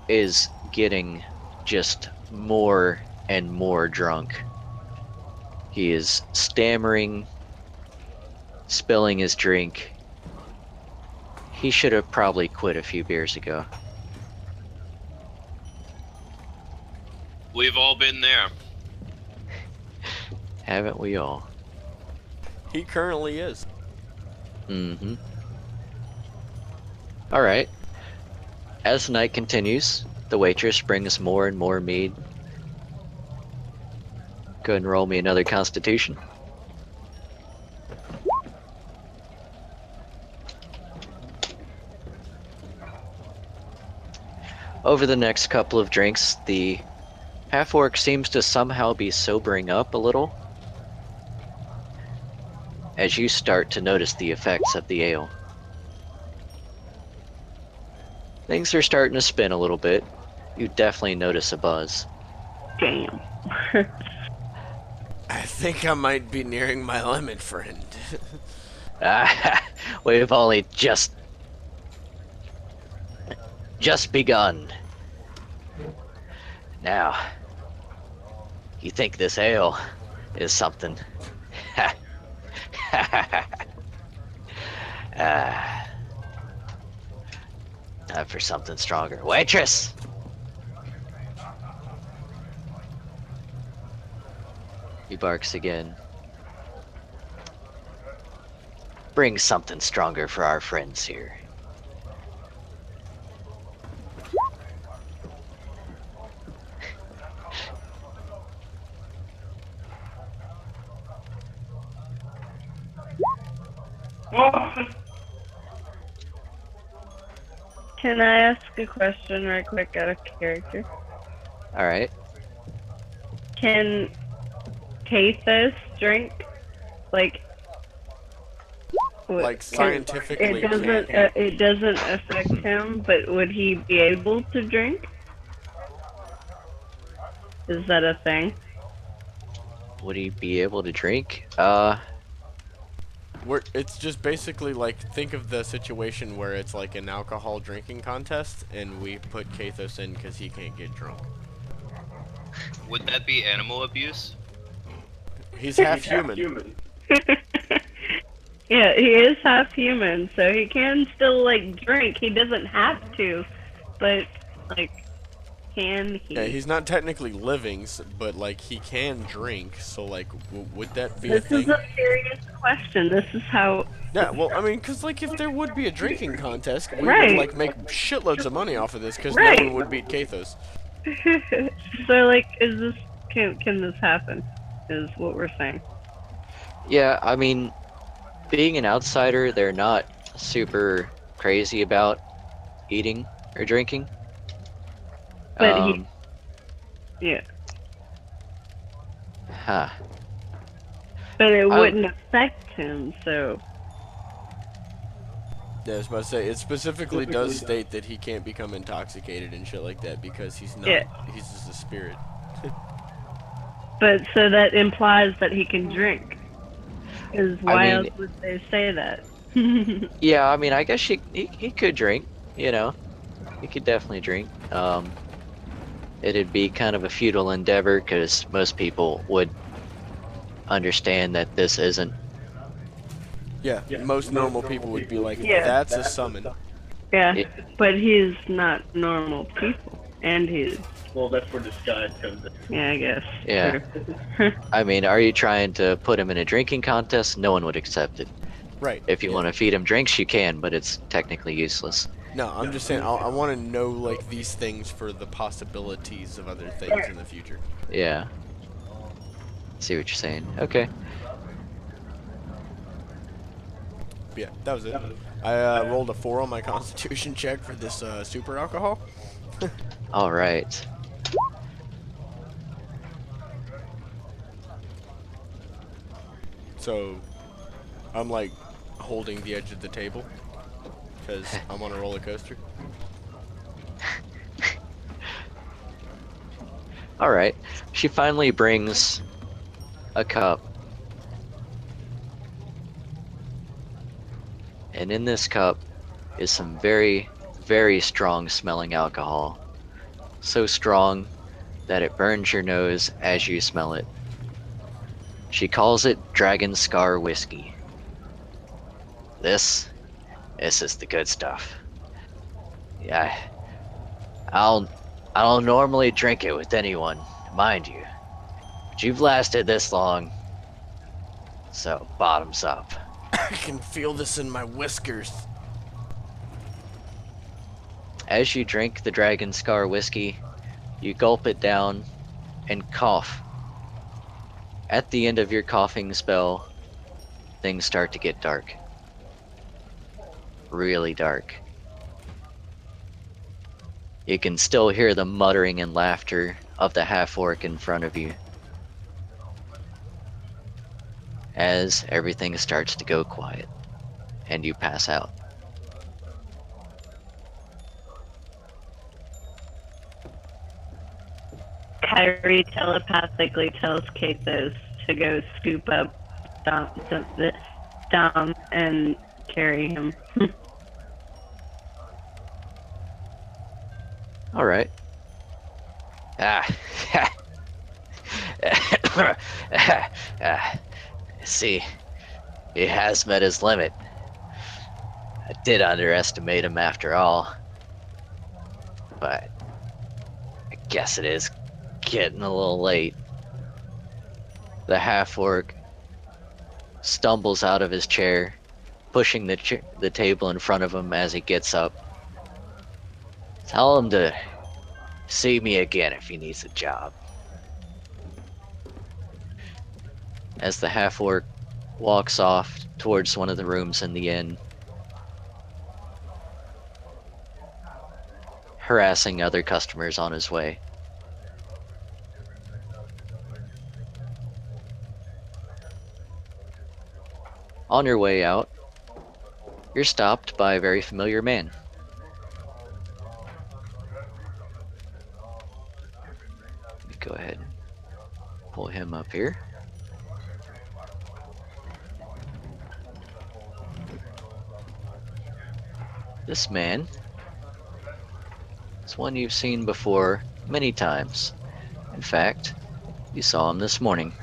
is getting just more and more drunk. He is stammering, spilling his drink. He should have probably quit a few beers ago. We've all been there. Haven't we all? He currently is. Mm-hmm. All right. As the night continues, the waitress brings more and more mead. Go ahead and roll me another Constitution. Over the next couple of drinks, the half-orc seems to somehow be sobering up a little as you start to notice the effects of the ale. Things are starting to spin a little bit. You definitely notice a buzz. Damn. I think I might be nearing my limit, friend. We've only just begun. Now, you think this ale is something? Time for something stronger. Waitress! He barks again. Bring something stronger for our friends here. Can I ask a question right quick out of character? Alright. Can Kathos drink? Like, Like, scientifically it doesn't affect him, but would he be able to drink? Is that a thing? Would he be able to drink? It's just basically like, think of the situation where it's like an alcohol drinking contest, and we put Kathos in because he can't get drunk. Would that be animal abuse? He's half human. Yeah, he is half human, so he can still, like, drink. He doesn't have to, but, like, can he? Yeah, he's not technically living, but like he can drink. So like, would that be This a thing? is a serious question. This is how. Yeah, well, I mean, because like if there would be a drinking contest, we Right. would like make shitloads of money off of this because Right. no one would beat Kathos. So, like, can this happen? Is what we're saying. Yeah, I mean, being an outsider, they're not super crazy about eating or drinking. But Um, yeah, huh. but it I, wouldn't affect him. So Yeah, I was about to say, it specifically does state that he can't become intoxicated and shit like that because he's not. Yeah. He's just a spirit. but so that implies that he can drink. Because I why else mean, would they say that? yeah, I mean, I guess he could drink, you know. He could definitely drink. It'd be kind of a futile endeavor because most people would understand that this isn't. Yeah, most normal people would be like, Yeah. "That's a summon." Yeah, It, but he's not normal people, and he's Well, that's where disguise comes in. yeah, I guess. yeah. True. I mean, are you trying to put him in a drinking contest? No one would accept it. Right. If you Yeah. want to feed him drinks, you can, but it's technically useless. No, I'm just saying. I want to know like these things for the possibilities of other things in the future. Yeah. See what you're saying. Okay. But yeah, that was it. I rolled a 4 on my Constitution check for this super alcohol. All right. So I'm like holding the edge of the table because I'm on a roller coaster. All right. She finally brings a cup. And in this cup is some very, very strong smelling alcohol. So strong that it burns your nose as you smell it. She calls it Dragon Scar Whiskey. This is the good stuff. Yeah, I'll I don't normally drink it with anyone, mind you. But you've lasted this long, so bottoms up. I can feel this in my whiskers. As you drink the Dragon Scar Whiskey, you gulp it down and cough. At the end of your coughing spell, things start to get dark. Really dark. You can still hear the muttering and laughter of the half-orc in front of you. As everything starts to go quiet, and you pass out. Kyrie telepathically tells Kathos to go scoop up Dom and carry him. Alright. Ah. Ah. See, he has met his limit. I did underestimate him after all. But I guess it is getting a little late. The half-orc stumbles out of his chair, pushing the table in front of him as he gets up. Tell him to see me again if he needs a job. As the half-orc walks off towards one of the rooms in the inn, harassing other customers on his way. On your way out, you're stopped by a very familiar man. Let me go ahead and pull him up here. This man is one you've seen before many times. In fact, you saw him this morning.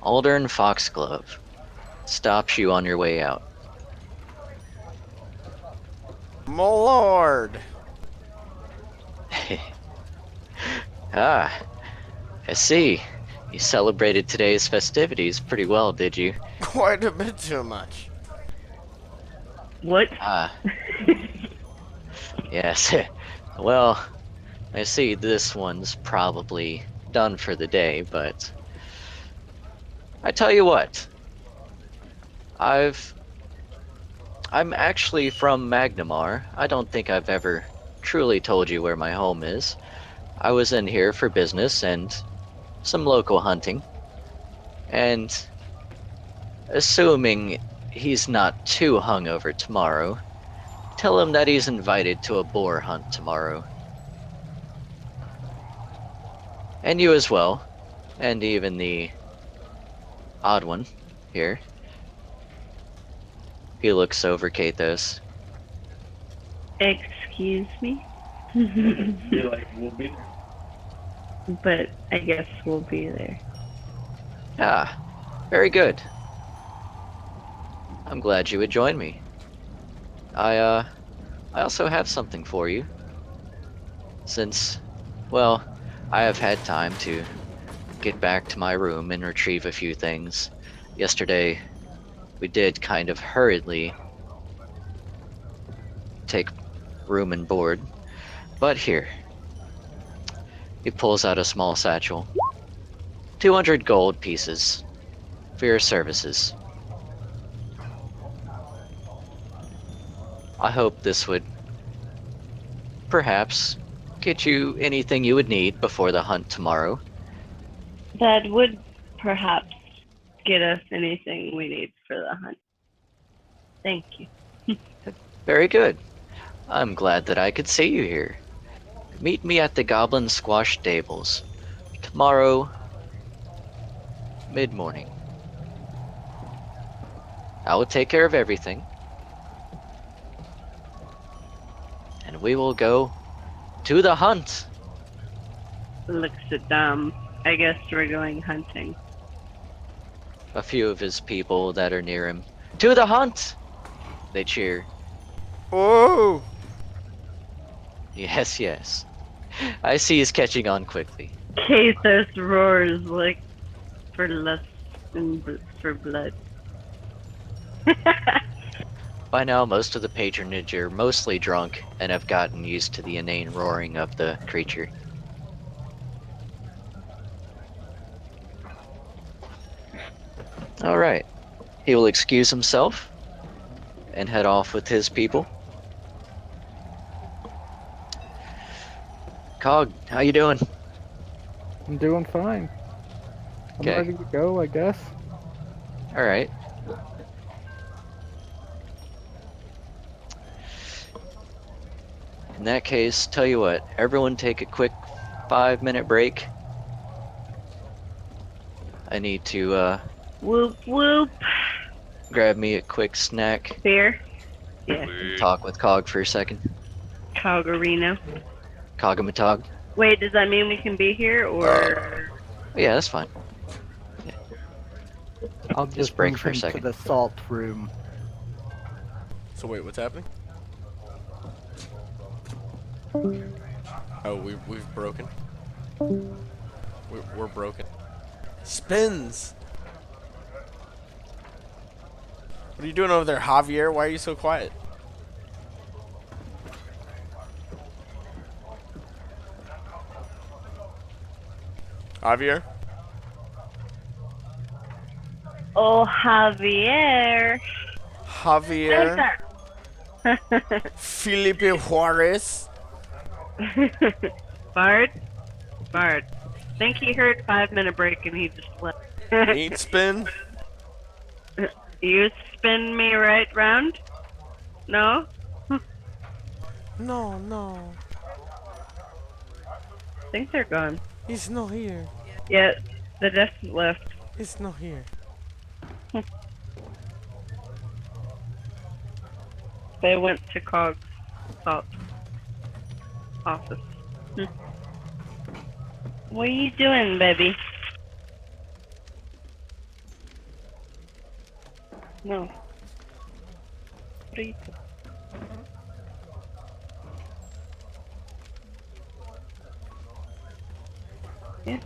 Aldern Foxglove stops you on your way out. My lord! Ah, I see. You celebrated today's festivities pretty well, did you? Quite a bit too much. What? Ah, yes. Well, I see this one's probably done for the day, but I tell you what, I've I'm actually from Magnamar. I don't think I've ever truly told you where my home is. I was in here for business and some local hunting. And assuming he's not too hungover tomorrow, tell him that he's invited to a boar hunt tomorrow. And you as well. And even the odd one here. He looks over Kathos. Excuse me? You're like, we'll be there. But I guess we'll be there. Ah, very good. I'm glad you would join me. I also have something for you. Since, well, I have had time to get back to my room and retrieve a few things. Yesterday, we did kind of hurriedly take room and board. But here, he pulls out a small satchel. 200 gold pieces for your services. I hope this would perhaps get you anything you would need before the hunt tomorrow. That would perhaps get us anything we need for the hunt. Thank you. Very good. I'm glad that I could see you here. Meet me at the Goblin Squash Stables tomorrow, mid-morning. I will take care of everything, and we will go to the hunt. Looks at Dom. I guess we're going hunting. A few of his people that are near him. To the hunt! They cheer. Oh! Yes, yes. I see he's catching on quickly. Kathos roars like for lust and for blood. By now, most of the patronage are mostly drunk and have gotten used to the inane roaring of the creature. Alright. He will excuse himself and head off with his people. Cog, how you doing? I'm doing fine. I'm Okay. ready to go, I guess. Alright. In that case, tell you what, everyone take a quick 5-minute break. I need to Whoop whoop. grab me a quick snack Beer? Yeah. and talk with Cog for a second. Calgarino. Cogamatog. Wait, does that mean we can be here or? Oh, yeah, that's fine. I'll Just just break move for a him to second. the salt room. So wait, what's happening? Oh, we've broken. We're broken. Spins! What are you doing over there, Javier? Why are you so quiet? Javier? Oh, Javier. Javier? Felipe Juarez? Bard? Bard. Think he heard 5-minute break and he just left. Eat spin? You spin me right round? No? No, no. I think they're gone. He's not here. Yeah, the desk left. He's not here. They went to Cog's salt office. What are you doing, baby? No. What are you doing? Yeah.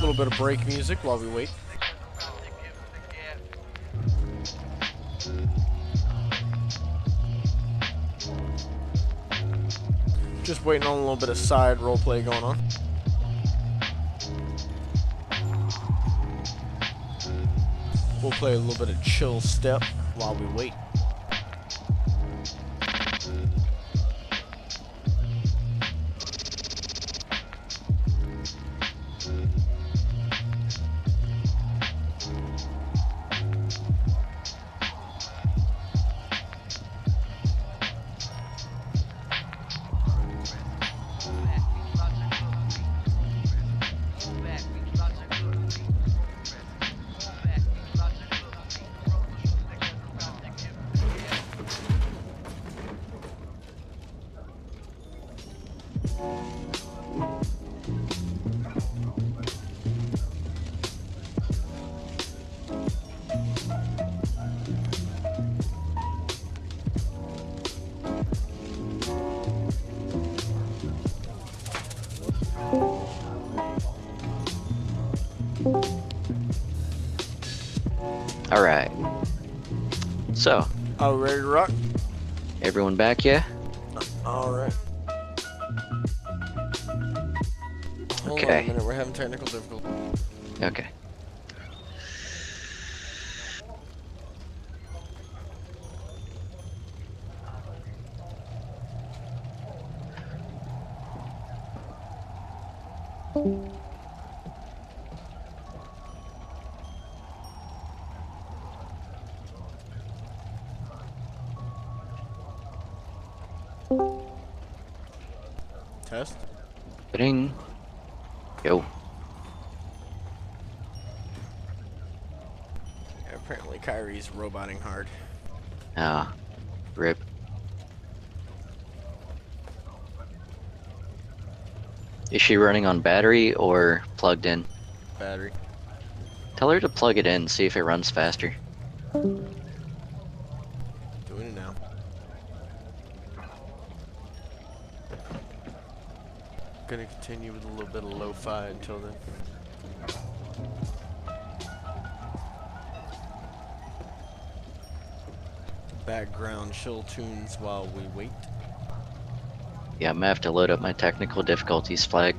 A little bit of break music while we wait. Just waiting on a little bit of side roleplay going on. We'll play a little bit of chill step while we wait. All right. So, Oh, ready to rock? everyone back, yeah? All right. Hold on a Okay. minute. We're having technical difficulties. Okay. Test. Ding. Yo. Yeah, apparently Kyrie's roboting hard. Ah. Rip. Is she running on battery or plugged in? Battery. Tell her to plug it in, see if it runs faster. Doing it now. Gonna continue with a little bit of lo-fi until then. Background chill tunes while we wait. Yeah, I'm gonna have to load up my technical difficulties flag.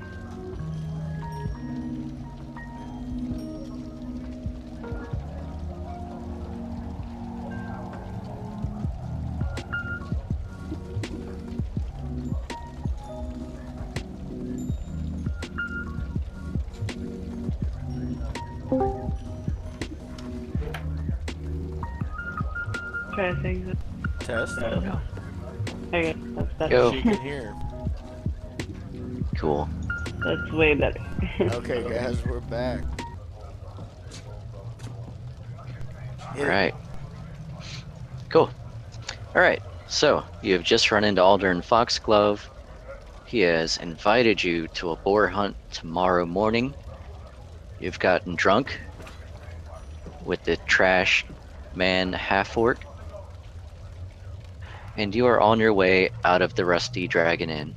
Try things. Test. Okay, that's better. Yo. She can hear. Cool. That's way better. Okay, guys, we're back. Alright. Cool. Alright, so you have just run into Alderman Foxglove. He has invited you to a boar hunt tomorrow morning. You've gotten drunk with the trash man half-orc. And you are on your way out of the Rusty Dragon Inn.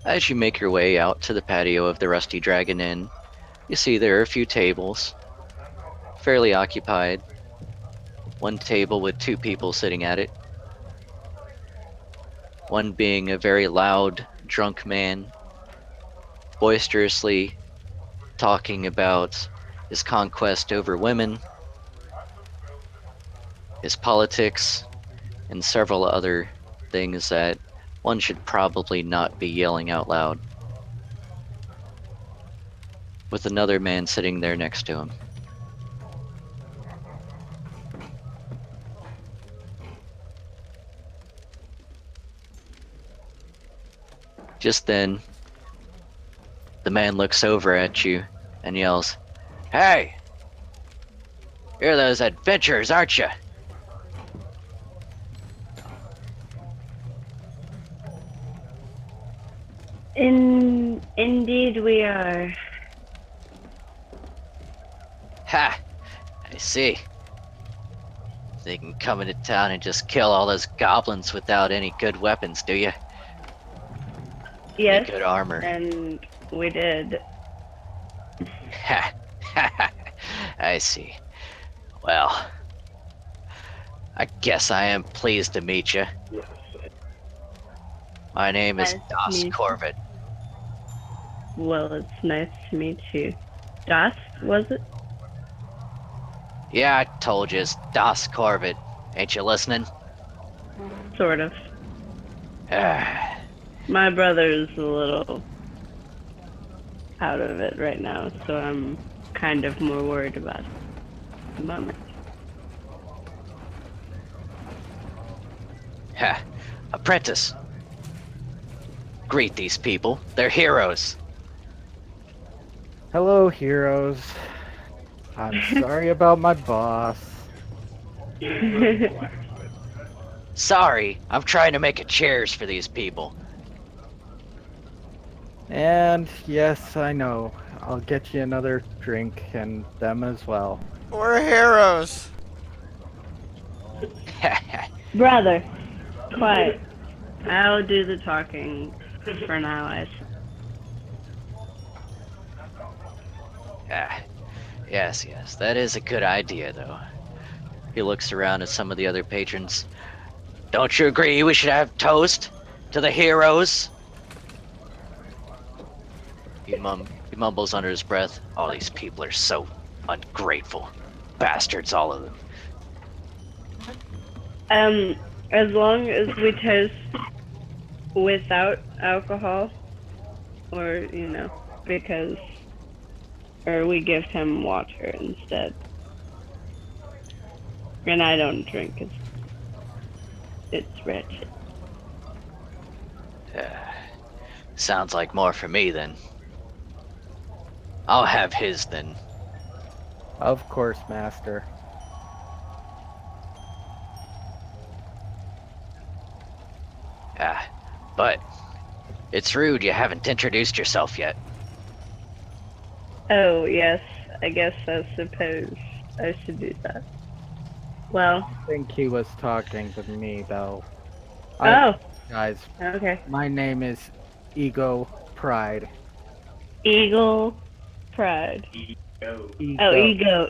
As you make your way out to the patio of the Rusty Dragon Inn, you see there are a few tables, fairly occupied. One table with two people sitting at it. One being a very loud, drunk man, boisterously talking about his conquest over women, his politics, and several other things that one should probably not be yelling out loud. With another man sitting there next to him. Just then, the man looks over at you and yells, "Hey! You're those adventurers, aren't you?" Indeed we are. Ha! I see. They can come into town and just kill all those goblins without any good weapons, do you? Yes, Any good armor? and we did. Ha! I see. Well, I guess I am pleased to meet you. My name is Nice to Das meet you. Corvett. Well, it's nice to meet you. Das, was it? Yeah, I told you, it's Das Corvett. Ain't you listening? Sort of. Ah, My brother's a little out of it right now, so I'm kind of more worried about it at the moment. ha. Apprentice. Greet these people. They're heroes. Hello, heroes. I'm sorry about my boss. Sorry, I'm trying to make a cheers for these people. And yes, I know. I'll get you another drink and them as well. We're heroes. Brother, quiet. I'll do the talking for now, Ah, Yes, that is a good idea, though. He looks around at some of the other patrons. Don't you agree we should have toast to the heroes? He mumbles under his breath. All these people are so ungrateful. Bastards, all of them. As long as we toast without alcohol, or because, or we give him water instead. And I don't drink because it's wretched. Sounds like more for me, then. I'll have his, then. Of course, Master. But it's rude you haven't introduced yourself yet. Oh, yes. I guess I suppose I should do that. Well. I think he was talking to me, though. Oh. Guys, Okay. my name is Ego Pride. Eagle Pride. Ego. Oh, ego.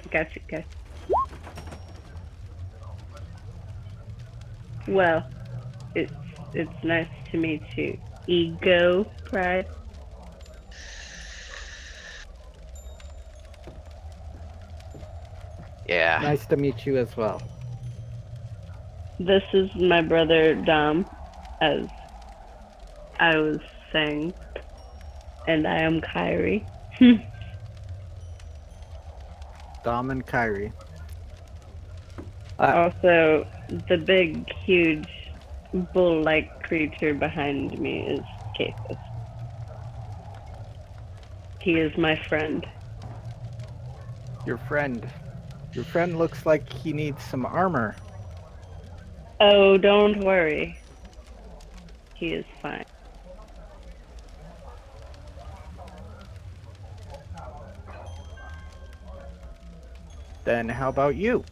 Gotcha. Well, it's nice to meet you. Ego Pride. Yeah. Nice to meet you as well. This is my brother Dom, as I was saying, and I am Kyrie. Dom and Kyrie. Also, the big, huge, bull-like creature behind me is Cathus. He is my friend. Your friend. Your friend looks like he needs some armor. Oh, don't worry. He is fine. Then how about you?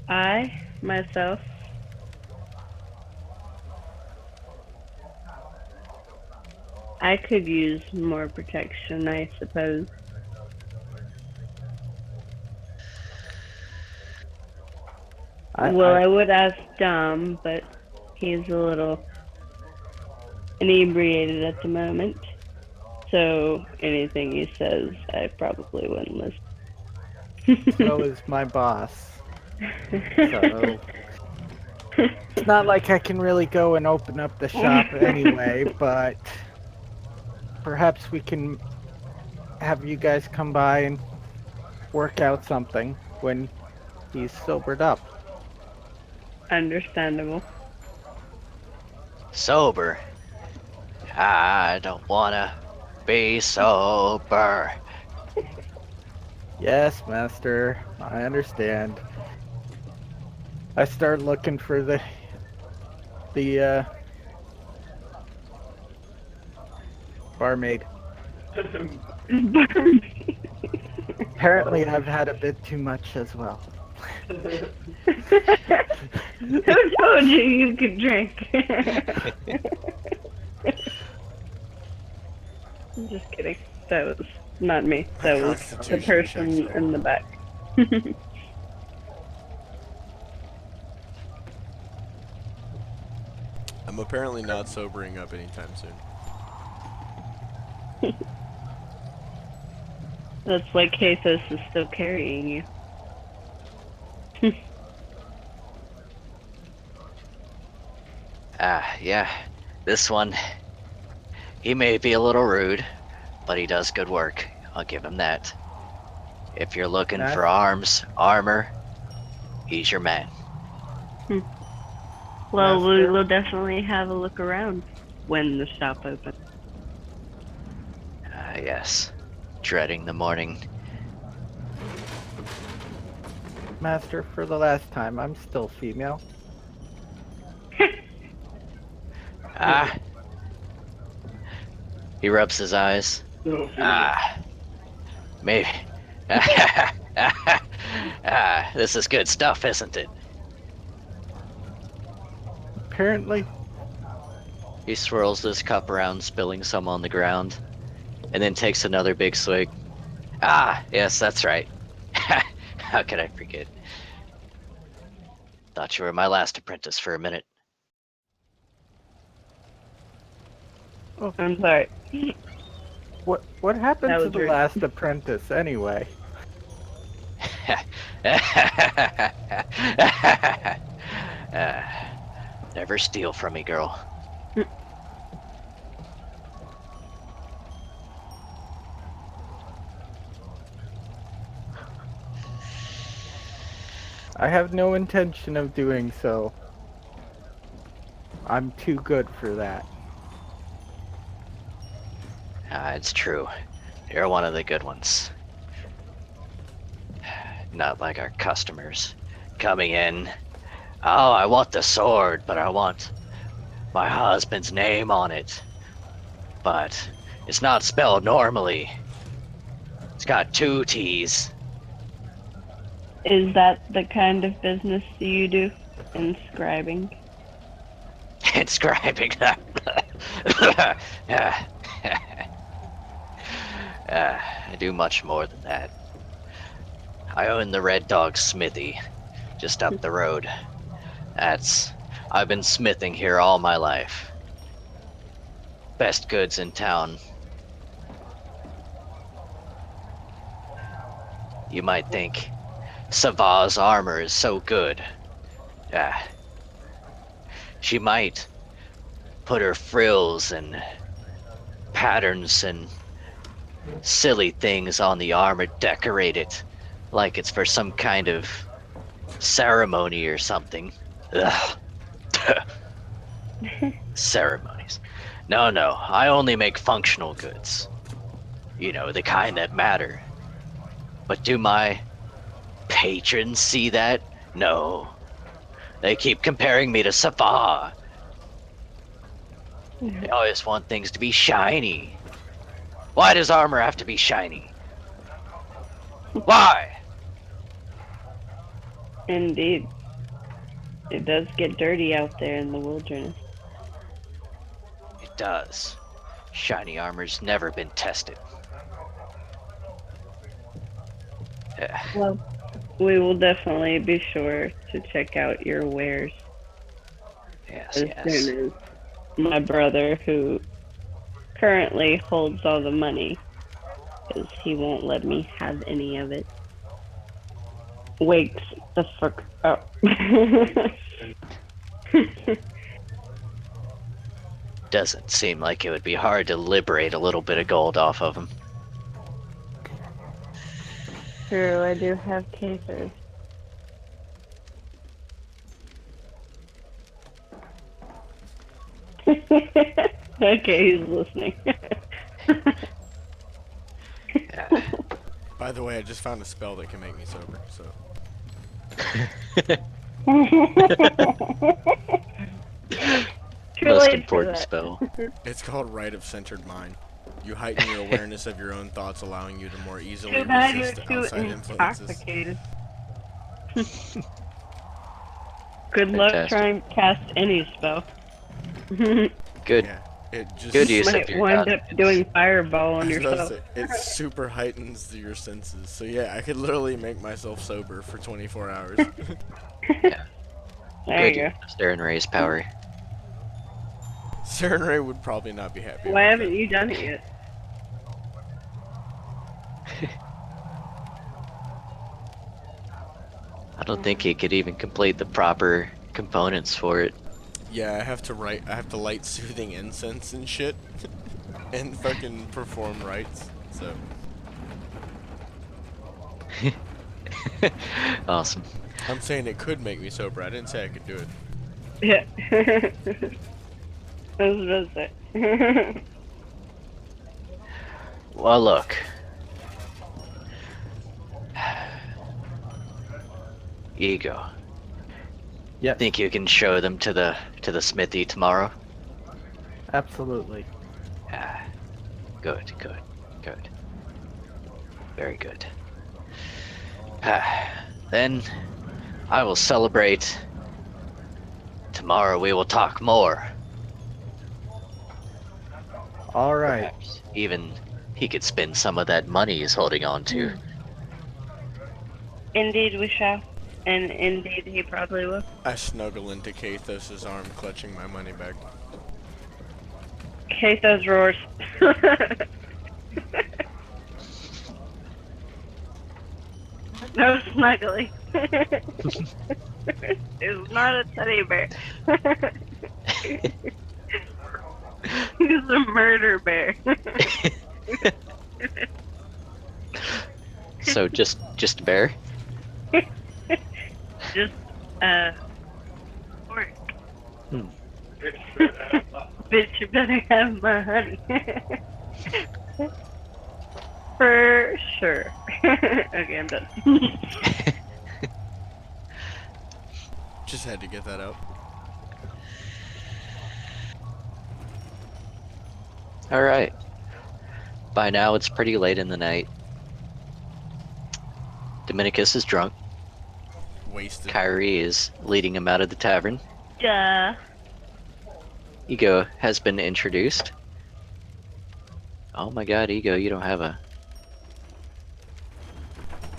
I, myself, I could use more protection, I suppose. I would ask Dom, but he's a little inebriated at the moment. So anything he says, I probably wouldn't listen. So is my boss. So it's not like I can really go and open up the shop anyway, but perhaps we can have you guys come by and work out something when he's sobered up. Understandable. Sober? I don't wanna be sober. Yes, Master, I understand. I start looking for the barmaid. Apparently, I've had a bit too much as well. Who told you could drink? I'm just kidding. That was not me. That was the Constitution person checks. in the back. I'm apparently not sobering up anytime soon. That's why Kathos is still carrying you. Yeah. This one, he may be a little rude, but he does good work. I'll give him that. If you're looking for armor, he's your man. Well, we Master? will definitely have a look around when the shop opens. Yes. Dreading the morning. Master, for the last time, I'm still female. He rubs his eyes. Maybe. This is good stuff, isn't it? Apparently. He swirls this cup around, spilling some on the ground, and then takes another big swig. Ah, yes, that's right. How could I forget? Thought you were my last apprentice for a minute. I'm sorry. What happened That to was the rude. last apprentice anyway? Never steal from me, girl. I have no intention of doing so. I'm too good for that. It's true. You're one of the good ones. Not like our customers. Coming in. Oh, I want the sword, but I want my husband's name on it. But it's not spelled normally. It's got 2 T's. Is that the kind of business you do? Inscribing? Inscribing. I do much more than that. I own the Red Dog Smithy, just up the road. I've been smithing here all my life. Best goods in town. You might think Sava's armor is so good. She might put her frills and patterns and silly things on the armor, decorate it like it's for some kind of ceremony or something. Ugh. Ceremonies. No, I only make functional goods. You know, the kind that matter. But do my patrons see that? No. They keep comparing me to Safa. They always want things to be shiny. Why does armor have to be shiny? Why? Indeed. It does get dirty out there in the wilderness. It does. Shiny armor's never been tested. Well, we will definitely be sure to check out your wares Yes, as yes. soon as my brother, who currently holds all the money, because he won't let me have any of it, wakes the fuck up. Doesn't seem like it would be hard to liberate a little bit of gold off of him. True, I do have cases. Okay, he's listening. By the way, I just found a spell that can make me sober, so. Too Most late for important that. spell. It's called Rite of Centered Mind. You heighten your awareness of your own thoughts, allowing you to more easily Too bad you're resist too outside influences. intoxicated. Good luck Fantastic. trying to cast any spell. Good. Yeah, it just Good use of Might your wind up goddamn. doing fireball on I was about to yourself. say, it super heightens your senses. So yeah, I could literally make myself sober for 24 hours. There Good you use of Stern Ray's power. Serenray would probably not be happy go. Why about haven't that. you done it yet? I don't think he could even complete the proper components for it. Yeah, I have to light soothing incense and shit. And fucking perform rites, so. Awesome. I'm saying it could make me sober, I didn't say I could do it. Yeah. I was about to say. Well, look. Ego. Yes, Think you can show them to the smithy tomorrow? absolutely. Good. Very good. Then I will celebrate. Tomorrow we will talk more. All right. Perhaps even he could spend some of that money he's holding on to. Indeed, we shall. And indeed, he probably will. I snuggle into Kathos's arm, clutching my money bag. Kathos roars. No snuggling. It's not a teddy bear. He's a murder bear. So just a bear? Just, work. Bitch, you better have my honey. For sure. Okay, I'm done. Just had to get that out. Alright. By now it's pretty late in the night. Dominicus is drunk. Wasted. Kyrie is leading him out of the tavern. Duh. Ego has been introduced. Oh my god, Ego, you don't have a...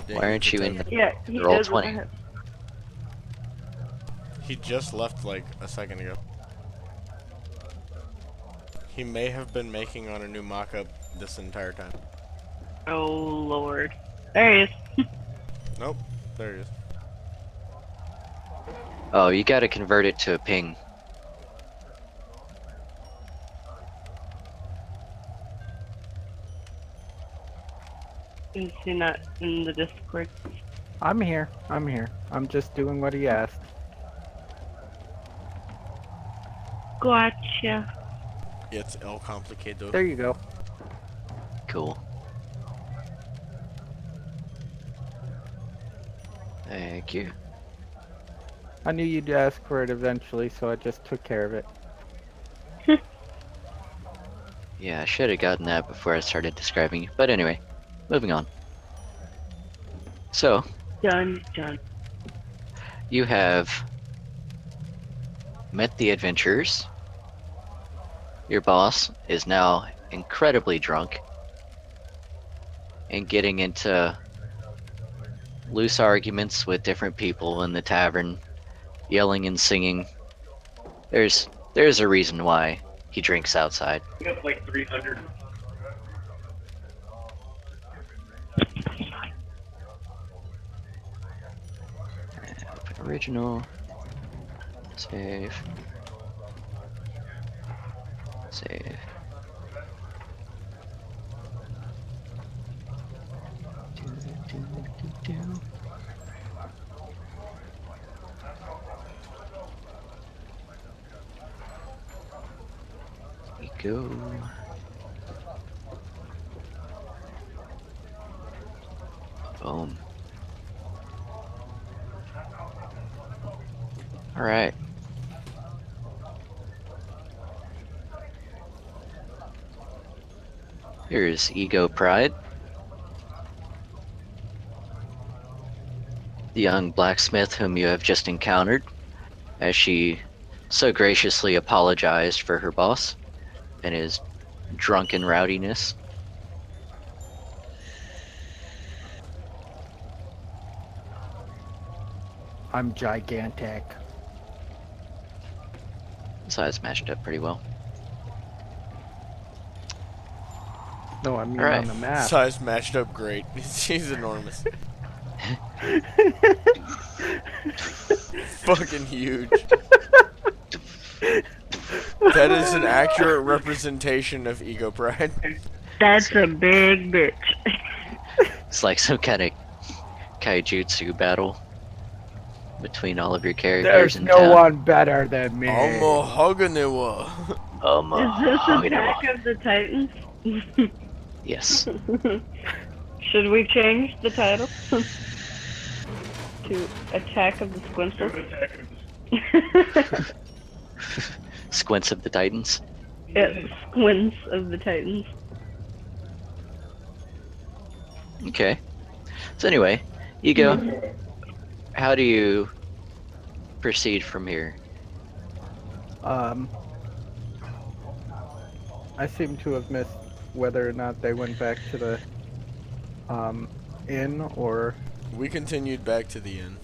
Yeah, Why he aren't needs a you in token. Yeah, he Roll does 20. He just left like a second ago. He may have been making on a new mock-up this entire time. Oh, Lord. There he is. Nope. There he is. Oh, you gotta convert it to a ping. Is he not in the Discord? I'm here. I'm here. I'm just doing what he asked. Gotcha. It's El Complicado. There you go. Cool. Thank you. I knew you'd ask for it eventually, so I just took care of it. Yeah, I should have gotten that before I started describing you. But anyway, moving on. So, Done. you have met the adventurers. Your boss is now incredibly drunk and getting into loose arguments with different people in the tavern, yelling and singing. There's a reason why he drinks outside. We have like 300. Open original. Save. Save. Do. We go. Boom. All right. Here's Ego Pride. The young blacksmith whom you have just encountered, as she so graciously apologized for her boss and his drunken rowdiness. I'm gigantic. Size matched up pretty well. No, I mean Alright. on the map. Size matched up great. He's enormous. Fucking huge. That is an accurate representation of Ego Pride. That's a big bitch. It's like some kind of kaijutsu battle between all of your characters There's in no town. one better than me. I'm a Haganiwa. Is this Attack of the Titans? Yes. Should we change the title to Attack of the Squinces? Squints of the Titans. Yeah, Squints of the Titans. Okay. So anyway, Ego, how do you proceed from here? I seem to have missed whether or not they went back to the inn or. We continued back to the inn.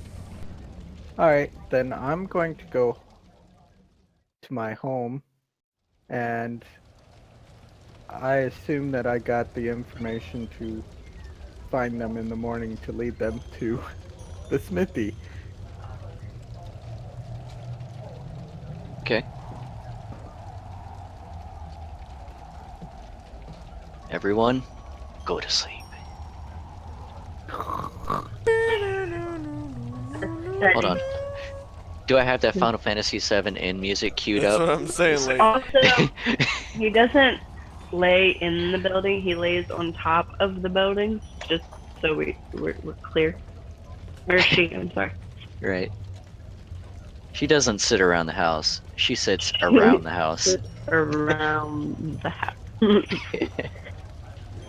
All right, then I'm going to go to my home, and I assume that I got the information to find them in the morning to lead them to the smithy. Okay. Everyone, go to sleep. Hold on. Do I have that Final Fantasy VII in music queued That's up? what I'm saying. Like, Also, he doesn't lay in the building. He lays on top of the building, just so we're clear. Or she, I'm sorry. Right. She doesn't sit around the house. She sits around the house. Around the house.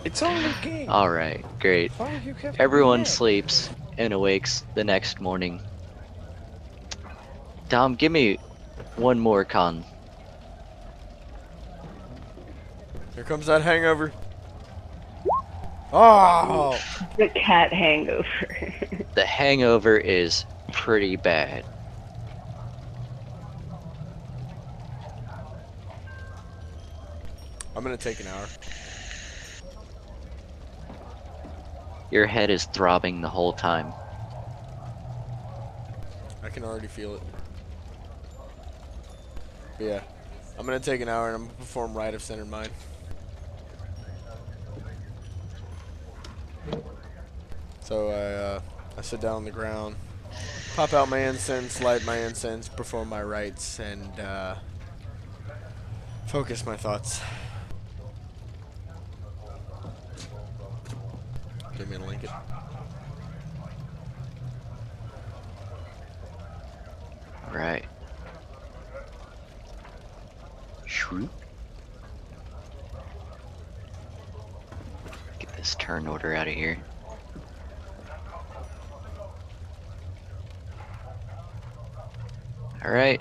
It's only a game. All right, great. Why do you have to Everyone be mad? sleeps and awakes the next morning. Dom, give me one more con. here comes that hangover. Oh, The cat hangover. The hangover is pretty bad. I'm gonna take an hour. Your head is throbbing the whole time. I can already feel it. But yeah, I'm gonna take an hour and I'm gonna perform Rite of Centered Mind. So I sit down on the ground, pop out my incense, light my incense, perform my rites, and focus my thoughts. Give me a Lincoln. All right. Shroot. Get this turn order out of here. All right.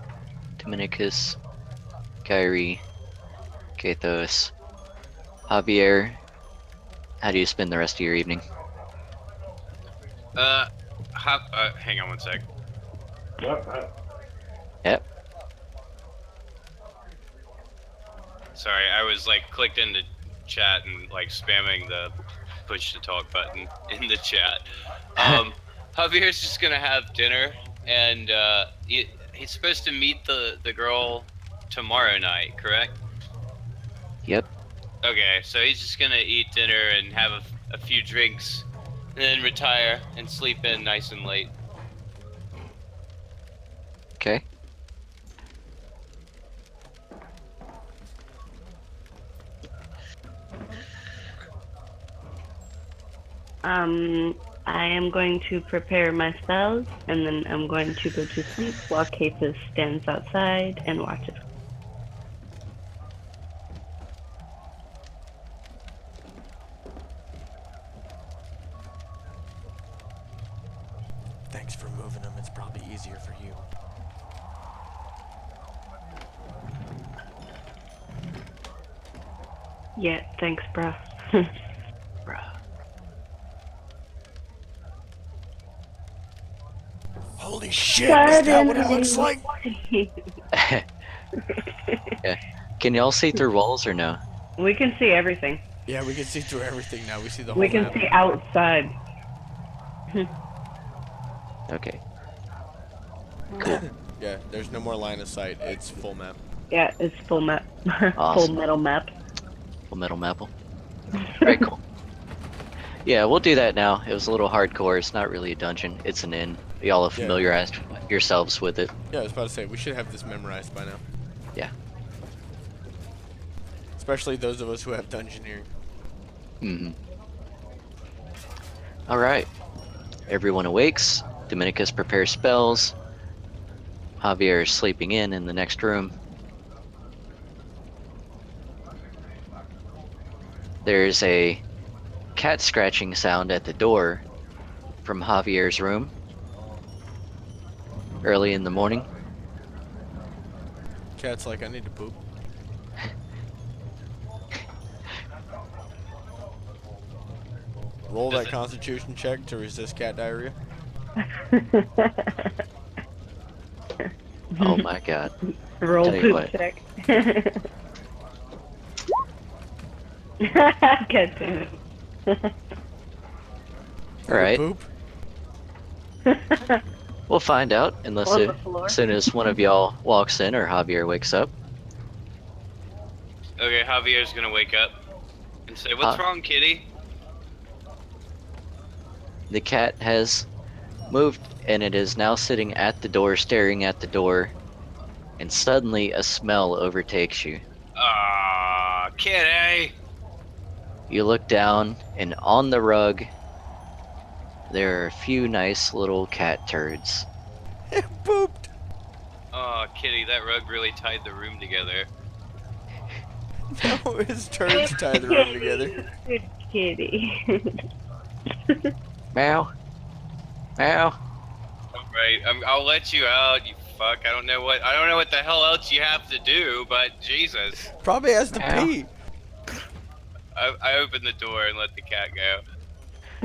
Dominicus, Kyrie, Kathos, Javier. How do you spend the rest of your evening? Hang on one sec. Yep. Sorry, I was like clicked into chat and like spamming the push to talk button in the chat. Javier's just gonna have dinner, and he's supposed to meet the girl tomorrow night, correct? Yep. Okay, so he's just gonna eat dinner and have a few drinks, and then retire and sleep in nice and late. Okay. I am going to prepare my spells, and then I'm going to go to sleep while Capus stands outside and watches. Thanks for moving them. It's probably easier for you. Yeah, thanks, bro. Bruh. Holy shit! Is that what it looks like? Yeah. Can y'all see through walls or no? We can see everything. Yeah, we can see through everything now. We see the whole We can map. see outside. Okay. Yeah, there's no more line of sight. It's full map. Yeah, it's full map. Full Awesome. metal map. Full Metal Maple. Very cool. Yeah, we'll do that now. It was a little hardcore. It's not really a dungeon. It's an inn. Y'all have Yeah. familiarized yourselves with it. Yeah, I was about to say, we should have this memorized by now. Yeah. Especially those of us who have dungeoneering. Mm-hmm. All right. Everyone awakes. Dominicus prepares spells. Javier is sleeping in the next room. There's a cat scratching sound at the door from Javier's room early in the morning. Cat's like, I need to poop. Roll Does that it- Constitution check to resist cat diarrhea. Oh my god. Roll Tell you poop what. check. God damn Alright. Poop. it. We'll find out unless On it, the floor. as soon as one of y'all walks in or Javier wakes up. Okay, Javier's gonna wake up and say, "What's Huh? wrong, kitty?" The cat has moved and it is now sitting at the door, staring at the door, and suddenly a smell overtakes you. Ah, kitty. You look down, and on the rug, there are a few nice little cat turds. It pooped. Oh, kitty, that rug really tied the room together. No, his turds tie the room together. Good kitty. Meow. Meow. Right, I'll let you out. You fuck. I don't know what the hell else you have to do, but Jesus. Probably has to Meow. pee. I opened the door and let the cat go.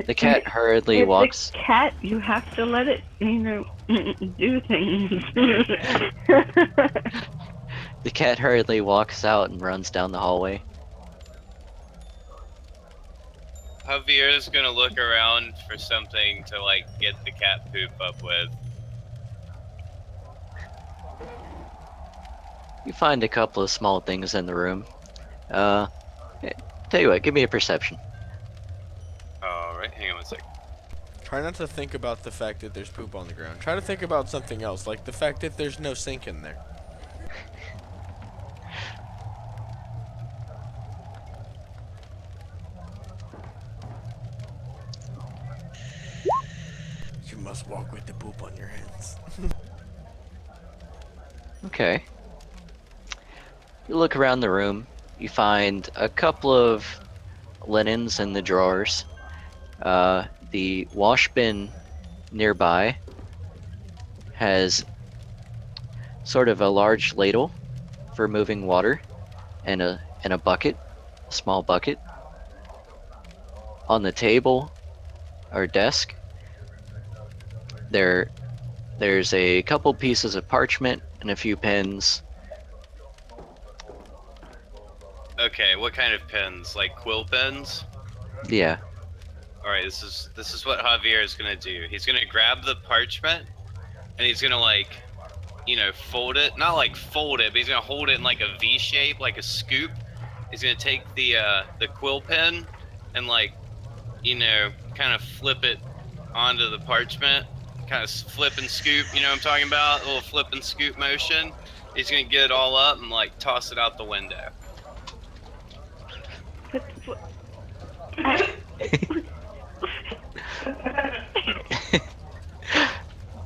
The cat hurriedly It's walks. a cat. You have to let it, do things. The cat hurriedly walks out and runs down the hallway. Javier's gonna look around for something to like get the cat poop up with. You find a couple of small things in the room. Eh, tell you what, give me a perception. Alright, hang on one sec. Try not to think about the fact that there's poop on the ground. Try to think about something else, like the fact that there's no sink in there. You must walk with the poop on your hands. Okay. You look around the room. You find a couple of linens in the drawers. The wash bin nearby has sort of a large ladle for moving water and a bucket, a small bucket. On the table or desk, there's a couple pieces of parchment and a few pens. Okay, what kind of pens? Like quill pens? Yeah. Alright, this is what Javier is gonna do. He's gonna grab the parchment and he's gonna like, fold it. Not like fold it, but he's gonna hold it in like a V shape, like a scoop. He's gonna take the quill pen and like, kind of flip it onto the parchment. Kind of flip and scoop, you know what I'm talking about? A little flip and scoop motion. He's gonna get it all up and like toss it out the window.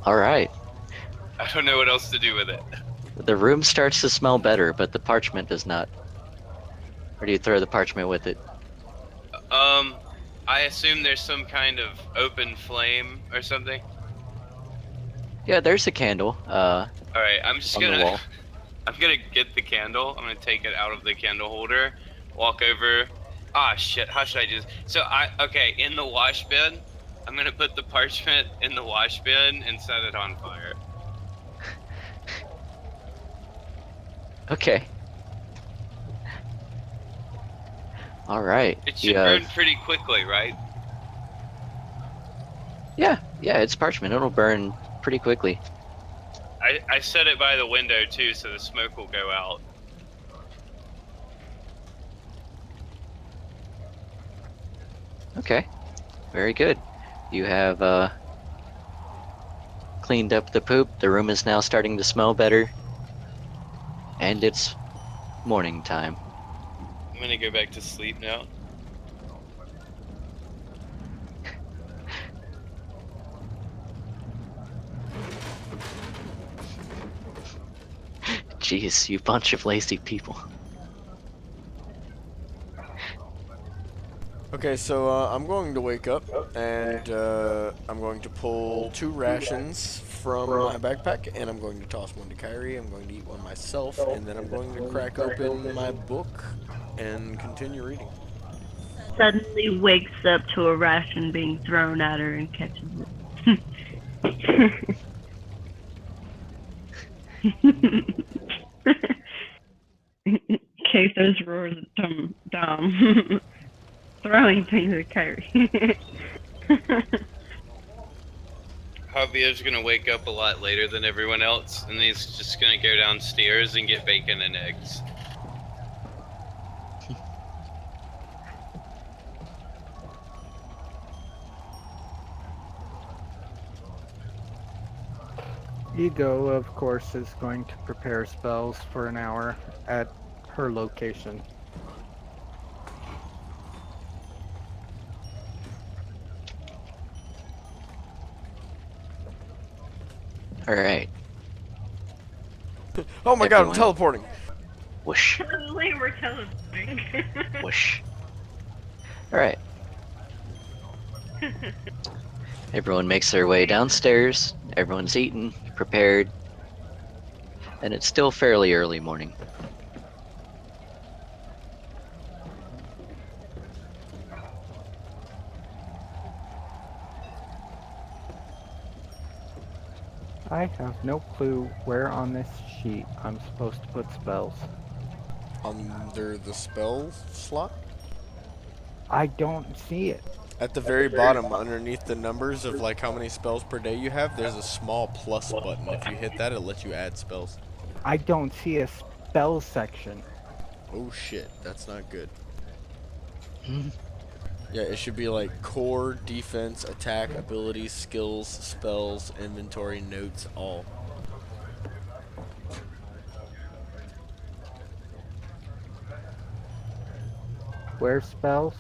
All right. I don't know what else to do with it. The room starts to smell better, but the parchment does not. Or do you throw the parchment with it? I assume there's some kind of open flame or something. Yeah, there's a candle. All right, I'm just On the gonna wall. I'm gonna get the candle. I'm gonna take it out of the candle holder, walk over. Ah, shit. How should I do this? So okay, in the wash bin, I'm gonna put the parchment in the wash bin and set it on fire. Okay. All right. It should burn pretty quickly, right? Yeah, it's parchment. It'll burn pretty quickly. I set it by the window too, so the smoke will go out. Okay. Very good. You have cleaned up the poop. The room is now starting to smell better. And it's morning time. I'm gonna go back to sleep now. Jeez, you bunch of lazy people. Okay, so I'm going to wake up, and I'm going to pull 2 rations from my backpack, and I'm going to toss one to Kyrie. I'm going to eat one myself, and then I'm going to crack open my book and continue reading. suddenly wakes up to a ration being thrown at her and catches it. Kathos roars at Dom, throwing things at Kyrie. Javier's gonna wake up a lot later than everyone else, and he's just gonna go downstairs and get bacon and eggs. Ego, of course, is going to prepare spells for an hour at her location. All right. Oh my god, I'm Everyone. teleporting. Whoosh. Suddenly we're teleporting. Whoosh. All right. Everyone makes their way downstairs. Everyone's eaten, prepared, and it's still fairly early morning. I have no clue where on this sheet I'm supposed to put spells. Under the spell slot? I don't see it. At the very bottom, underneath the numbers of like how many spells per day you have, there's a small plus button. If you hit that, it'll let you add spells. I don't see a spells section. Oh shit, that's not good. Yeah, it should be like core, defense, attack, abilities, skills, spells, inventory, notes, all. Where's spells?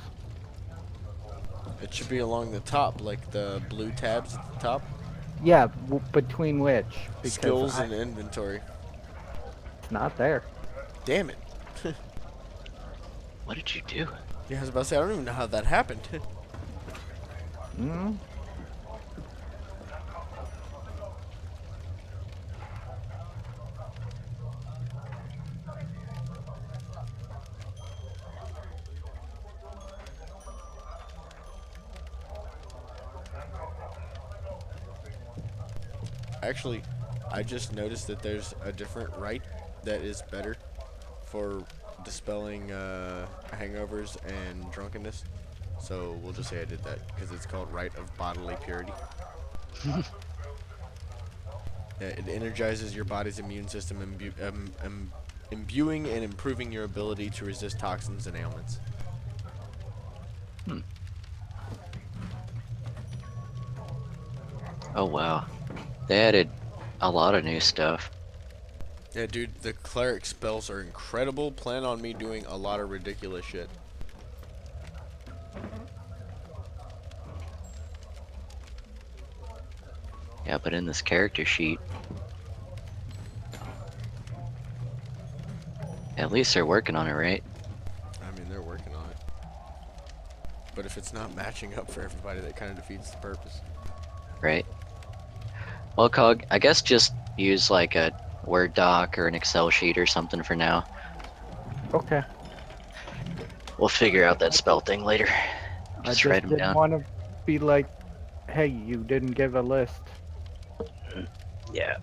It should be along the top, like the blue tabs at the top. Yeah, between which? Because Skills and inventory. it's not there. Damn it. What did you do? Yeah, I was about to say, I don't even know how that happened. Hmm? Actually, I just noticed that there's a different rite that is better for dispelling hangovers and drunkenness. So we'll just say I did that because it's called Rite of Bodily Purity. Yeah, it energizes your body's immune system, imbuing and improving your ability to resist toxins and ailments. Oh wow. They added a lot of new stuff. Yeah, dude, the cleric spells are incredible. Plan on me doing a lot of ridiculous shit. Yeah, but in this character sheet, at least they're working on it, right? I mean, they're working on it. But if it's not matching up for everybody, that kind of defeats the purpose. Right. Well, Cog, I guess just use like a Word doc or an Excel sheet or something for now. Okay. We'll figure out that spell thing later. I Just just write them didn't down. want to be like, hey, you didn't give a list. Yeah,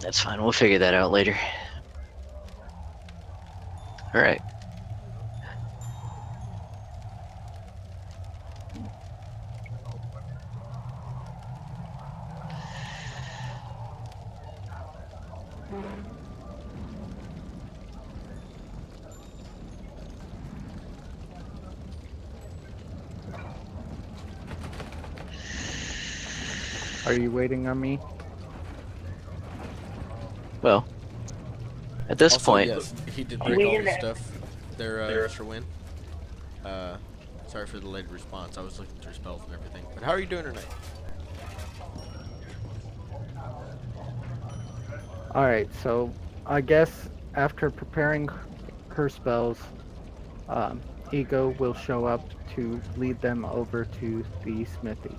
that's fine. We'll figure that out later. All right. Are you waiting on me? Well, at this Also, point, yes, he did break all the stuff there, Mr. Wynn. Sorry for the late response. I was looking through spells and everything. But how are you doing tonight? Alright, so I guess after preparing her spells, Ego will show up to lead them over to the smithy.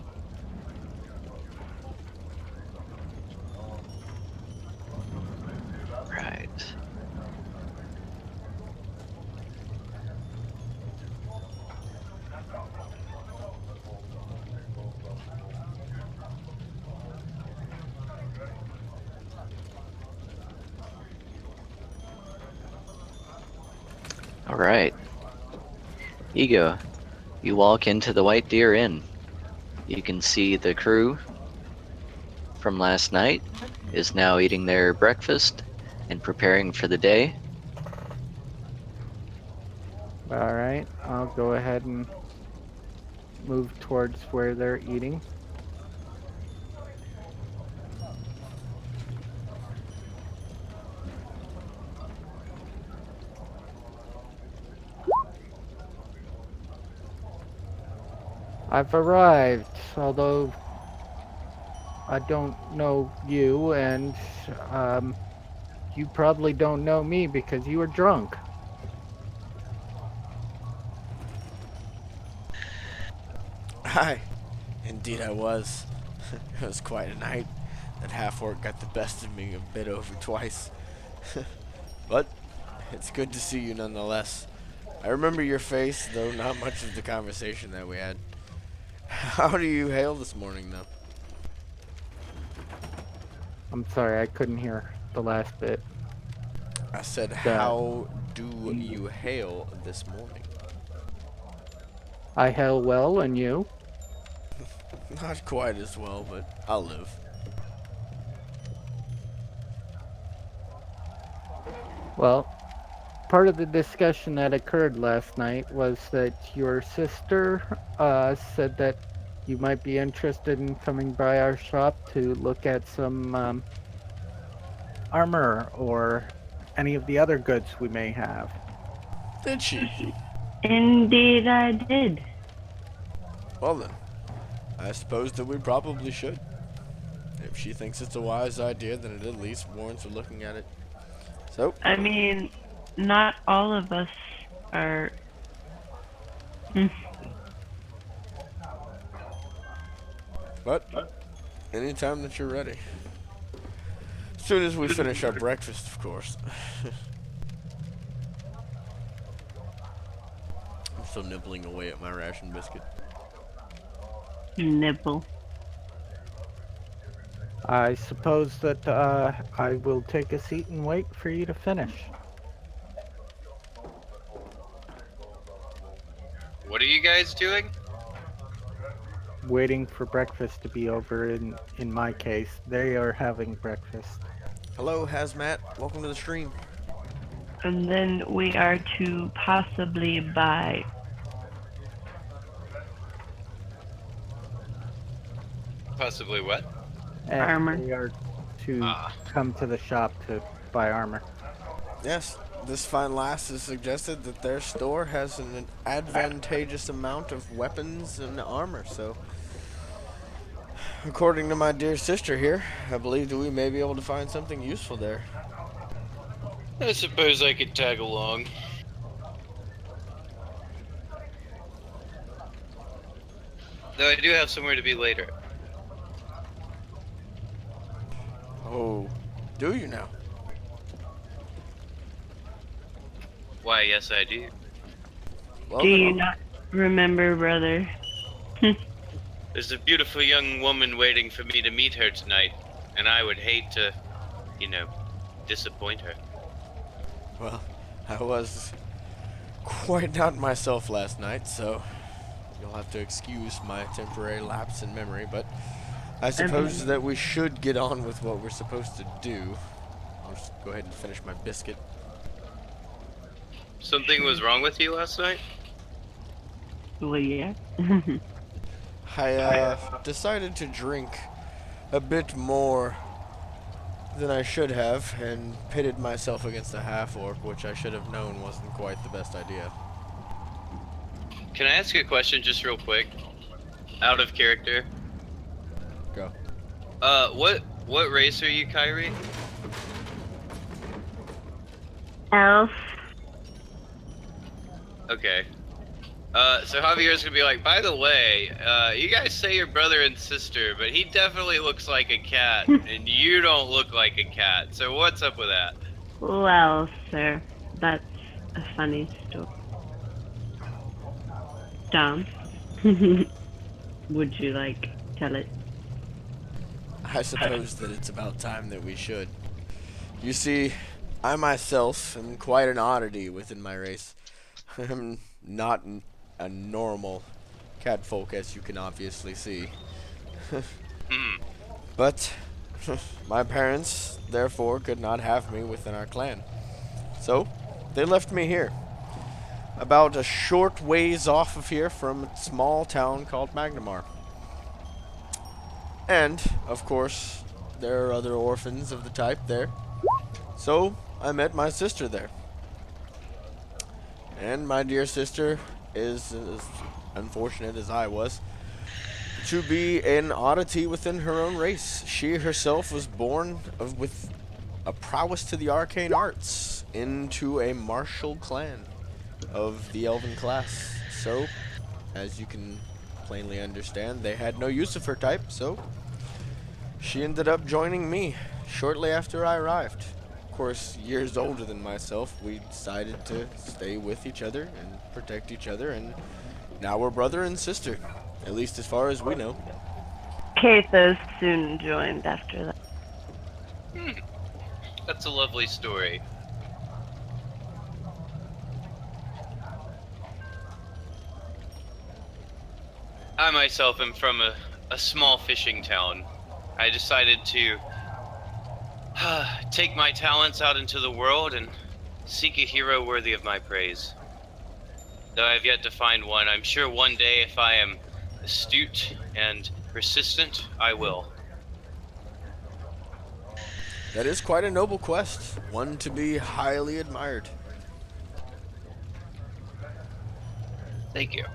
right. All right. Ego, you walk into the White Deer Inn. You can see the crew from last night is now eating their breakfast and preparing for the day. All right, I'll go ahead and move towards where they're eating. I've arrived, although I don't know you, and you probably don't know me because you were drunk. Hi. Indeed I was. It was quite a night. That half-orc got the best of me a bit over twice. But it's good to see you nonetheless. I remember your face, though not much of the conversation that we had. How do you hail this morning, though? I'm sorry, I couldn't hear the last bit. I said, how do you hail this morning? I hail well, and you? Not quite as well, but I'll live. Well, part of the discussion that occurred last night was that your sister said that you might be interested in coming by our shop to look at some armor or any of the other goods we may have. Did she? Indeed, I did. Well then, I suppose that we probably should. If she thinks it's a wise idea, then it at least warrants her looking at it. So, I mean, not all of us are. but anytime that you're ready. As soon as we finish our breakfast, of course. I'm still nibbling away at my ration biscuit. Nibble. I suppose that I will take a seat and wait for you to finish. What are you guys doing? Waiting for breakfast to be over. In my case, they are having breakfast. Hello, Hazmat. Welcome to the stream. And then we are to possibly buy. Possibly what? And Armor. they are to Ah. come to the shop to buy armor. Yes, this fine lass has suggested that their store has an advantageous amount of weapons and armor, so according to my dear sister here, I believe that we may be able to find something useful there. I suppose I could tag along. Though I do have somewhere to be later. Oh, do you now? Why, yes I do. Well, Do then, you not remember, brother? There's a beautiful young woman waiting for me to meet her tonight, and I would hate to, disappoint her. well, I was quite not myself last night, so you'll have to excuse my temporary lapse in memory, but I suppose that we should get on with what we're supposed to do. I'll just go ahead and finish my biscuit. Something was wrong with you last night? Well, yeah. I decided to drink a bit more than I should have and pitted myself against a half-orc, which I should have known wasn't quite the best idea. Can I ask you a question just real quick? Out of character. Go. What race are you, Kyrie? Elf. Okay. So Javier's gonna be like, by the way, you guys say you're brother and sister, but he definitely looks like a cat, and you don't look like a cat. So what's up with that? Well, sir, that's a funny story. Dom, would you like tell it? I suppose that it's about time that we should. You see, I myself am quite an oddity within my race. I'm not a normal catfolk, as you can obviously see. Hmm. But my parents, therefore, could not have me within our clan. So, they left me here. About a short ways off of here from a small town called Magnamar. And, of course, there are other orphans of the type there. So, I met my sister there. And my dear sister is as unfortunate as I was to be an oddity within her own race. She herself was born with a prowess to the arcane arts into a martial clan of the elven class. So, as you can plainly understand, they had no use of her type, so she ended up joining me shortly after I arrived. Of course, years older than myself, we decided to stay with each other and protect each other, and now we're brother and sister, at least as far as we know. Kathos soon joined after that. That's a lovely story. I myself am from a small fishing town. I decided to take my talents out into the world and seek a hero worthy of my praise. Though I have yet to find one, I'm sure one day if I am astute and persistent, I will. That is quite a noble quest, one to be highly admired. Thank you.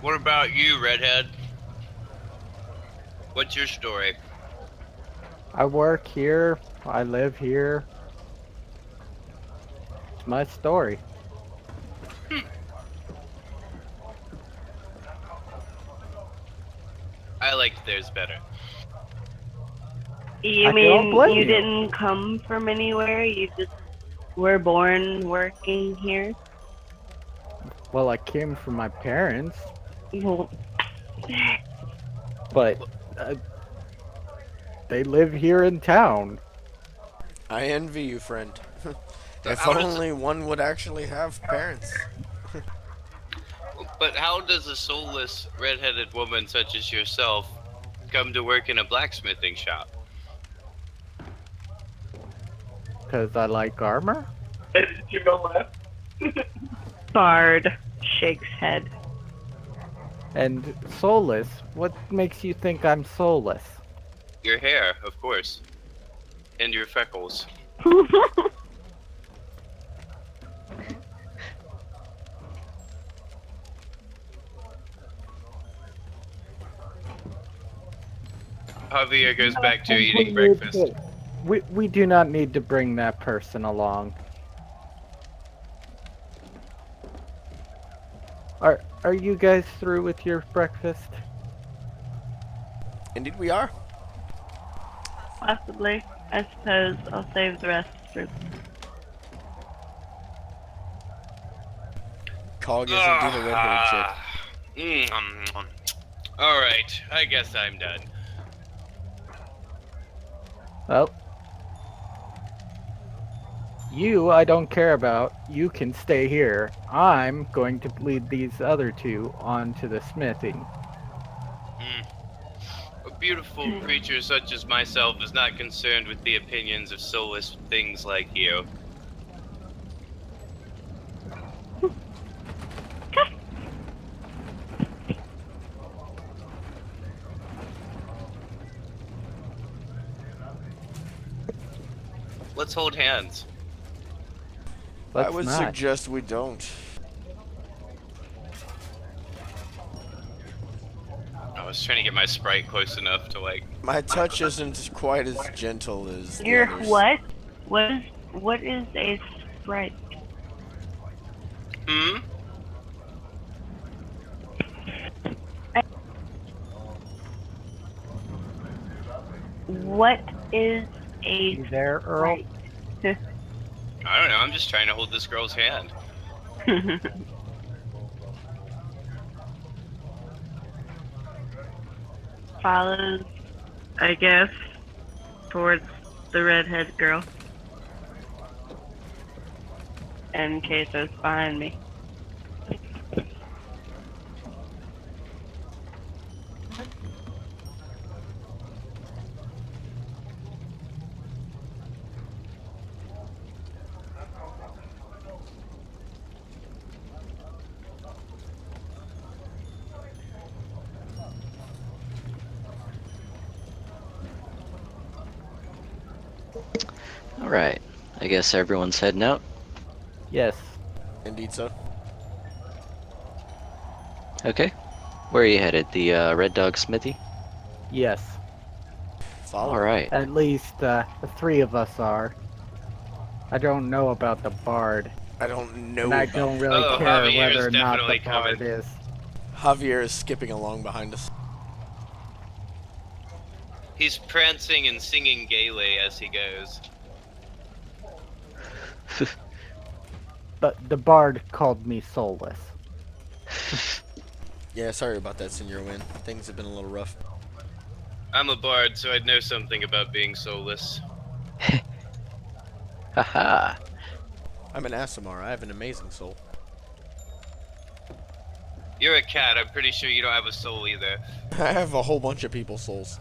What about you, Redhead? What's your story? I work here. I live here. It's my story. I liked theirs better. You I don't mean blame you you. didn't come from anywhere? You just were born working here? Well, I came from my parents, Well, but uh, they live here in town. I envy you, friend. If How does only one would actually have parents. But how does a soulless, red-headed woman such as yourself come to work in a blacksmithing shop? Because I like armor. Did you go left? Bard shakes head. And soulless. What makes you think I'm soulless? Your hair, of course, and your freckles. Javier goes back to eating breakfast. We do not need to bring that person along. Are you guys through with your breakfast? Indeed we are. Possibly. I suppose I'll save the rest for. Cog is indeed a redheaded chick. Alright, I guess I'm done. Well, you I don't care about. You can stay here. I'm going to lead these other two on to the smithing. A beautiful creature such as myself is not concerned with the opinions of soulless things like you. Let's hold hands. Let's I would not. suggest we don't. I was trying to get my sprite close enough to like. My touch isn't quite as gentle as the You're others. what? What is a sprite? Hmm? What is a You there, Earl? sprite? I don't know, I'm just trying to hold this girl's hand. Follows, I guess, towards the redhead girl. And Queso's behind me. All right. I guess everyone's heading out. Yes. Indeed so. Okay. Where are you headed? The Red Dog Smithy? Yes. Follow. All right. At least the three of us are. I don't know about the bard, I don't know and I about don't really Oh, care Javier's whether or not the definitely coming. bard is. Javier is skipping along behind us. He's prancing and singing gaily as he goes. But the bard called me soulless. Yeah, sorry about that, Senor Win. Things have been a little rough. I'm a bard, so I'd know something about being soulless. Haha. I'm an Asimar. I have an amazing soul. You're a cat. I'm pretty sure you don't have a soul either. I have a whole bunch of people's souls.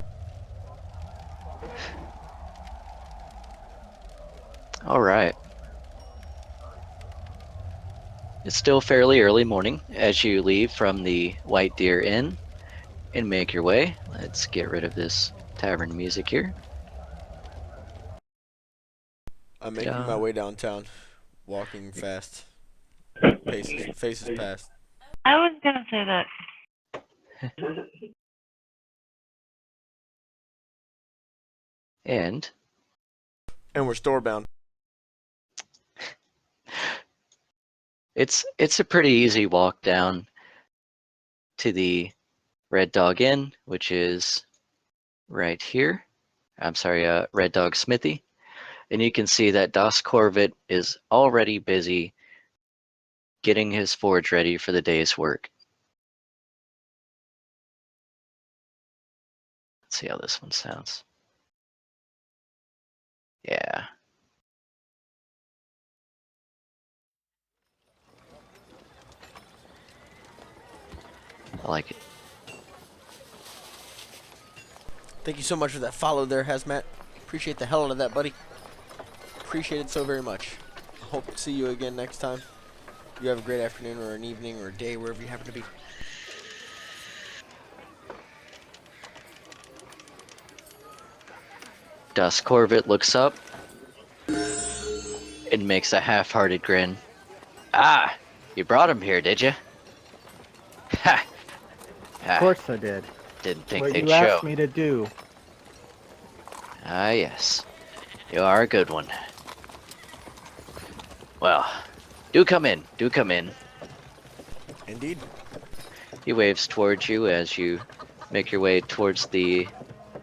All right. It's still fairly early morning as you leave from the White Deer Inn and make your way. Let's get rid of this tavern music here. I'm making my way downtown, walking fast. Faces past. I was gonna say that. And And we're storebound. it's a pretty easy walk down to the Red Dog Inn, which is right here. I'm sorry, Red Dog Smithy. And you can see that Das Corvette is already busy getting his forge ready for the day's work. Let's see how this one sounds. Yeah. I like it. Thank you so much for that follow there, Hazmat. Appreciate the hell out of that, buddy. Appreciate it so very much. Hope to see you again next time. You have a great afternoon or an evening or a day, wherever you happen to be. Das Corvette looks up and makes a half-hearted grin. Ah, you brought him here, did you? Ha! Of course I did. Didn't think What they'd you show. asked me to do. Ah, yes. You are a good one. Well, do come in. Do come in. Indeed. He waves towards you as you make your way towards the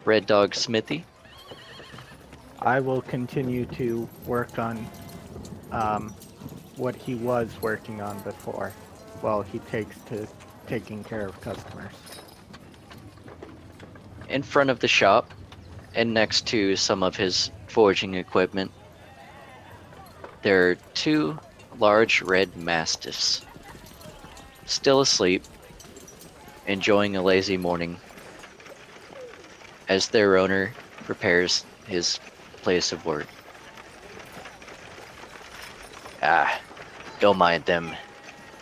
Red Dog Smithy. I will continue to work on what he was working on before, while he takes to taking care of customers. In front of the shop, and next to some of his forging equipment, there are two large red mastiffs, still asleep, enjoying a lazy morning, as their owner prepares his place of work. Ah, don't mind them.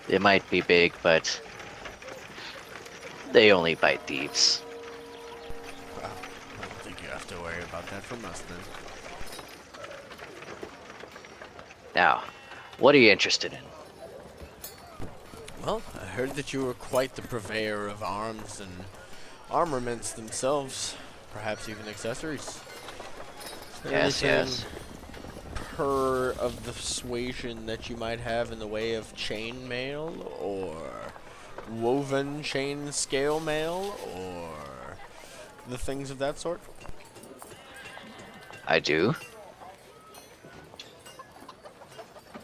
They might be big, but they only bite thieves. Well, I don't think you have to worry about that from us then. Now, what are you interested in? Well, I heard that you were quite the purveyor of arms and armaments themselves, perhaps even accessories. Is there Yes, anything yes. per of the persuasion that you might have in the way of chain mail or woven chain scale mail or the things of that sort? I do.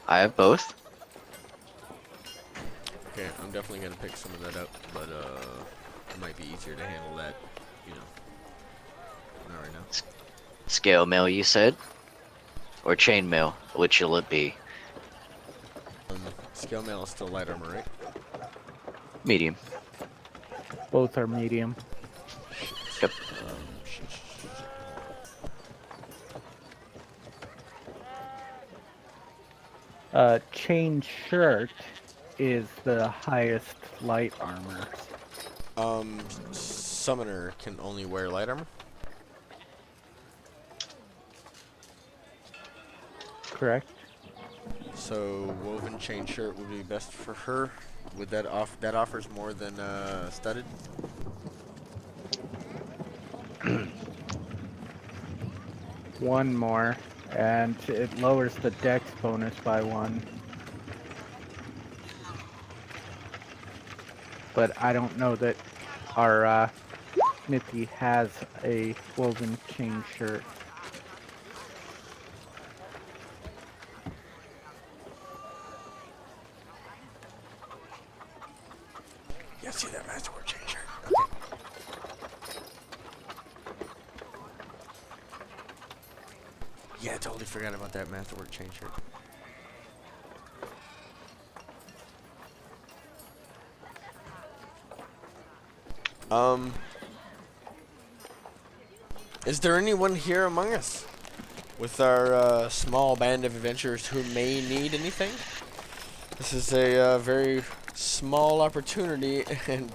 I have both. Okay, I'm definitely gonna pick some of that up, but it might be easier to handle that, you know, not right now. Scale mail, you said? Or chain mail? Which will it be? Scale mail is still light armor, right? Medium. Both are medium. Yep. Chain shirt is the highest light armor. Summoner can only wear light armor? Correct? So woven chain shirt would be best for her. Would that that offers more than studded? One more, and it lowers the dex bonus by 1. But I don't know that our Smithy has a woven chain shirt. Yeah, see that masterwork chain shirt. Okay. Yeah, I totally forgot about that masterwork chain shirt. Is there anyone here among us with our small band of adventurers who may need anything? This is a very small opportunity and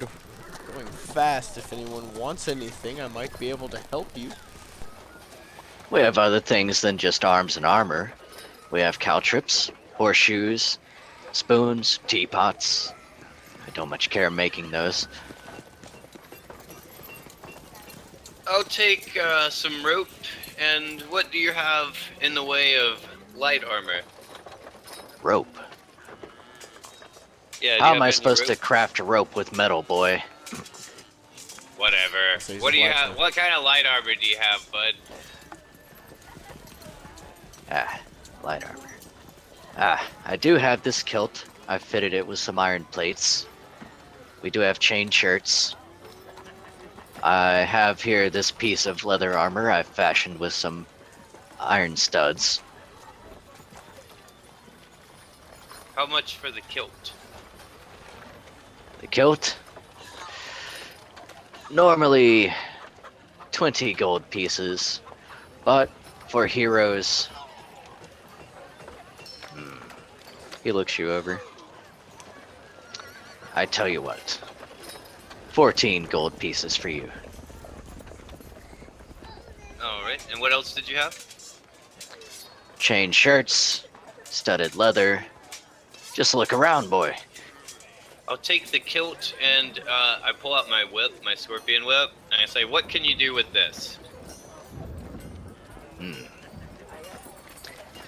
going fast. If anyone wants anything, I might be able to help you. We have other things than just arms and armor. We have caltrips, horseshoes, spoons, teapots. I don't much care making those. I'll take some rope. And what do you have in the way of light armor? Rope. Yeah. Do How you am I have any supposed to rope? craft a rope with metal, boy? Whatever. So he's What a do you have? blacksmith. What kind of light armor do you have, bud? Light armor. I do have this kilt. I fitted it with some iron plates. We do have chain shirts. I have here this piece of leather armor I've fashioned with some iron studs. How much for the kilt? The kilt? Normally 20 gold pieces, but for heroes... He looks you over. I tell you what. 14 gold pieces for you. Alright, and what else did you have? Chain shirts, studded leather. Just look around, boy. I'll take the kilt and I pull out my whip, my scorpion whip, and I say, what can you do with this?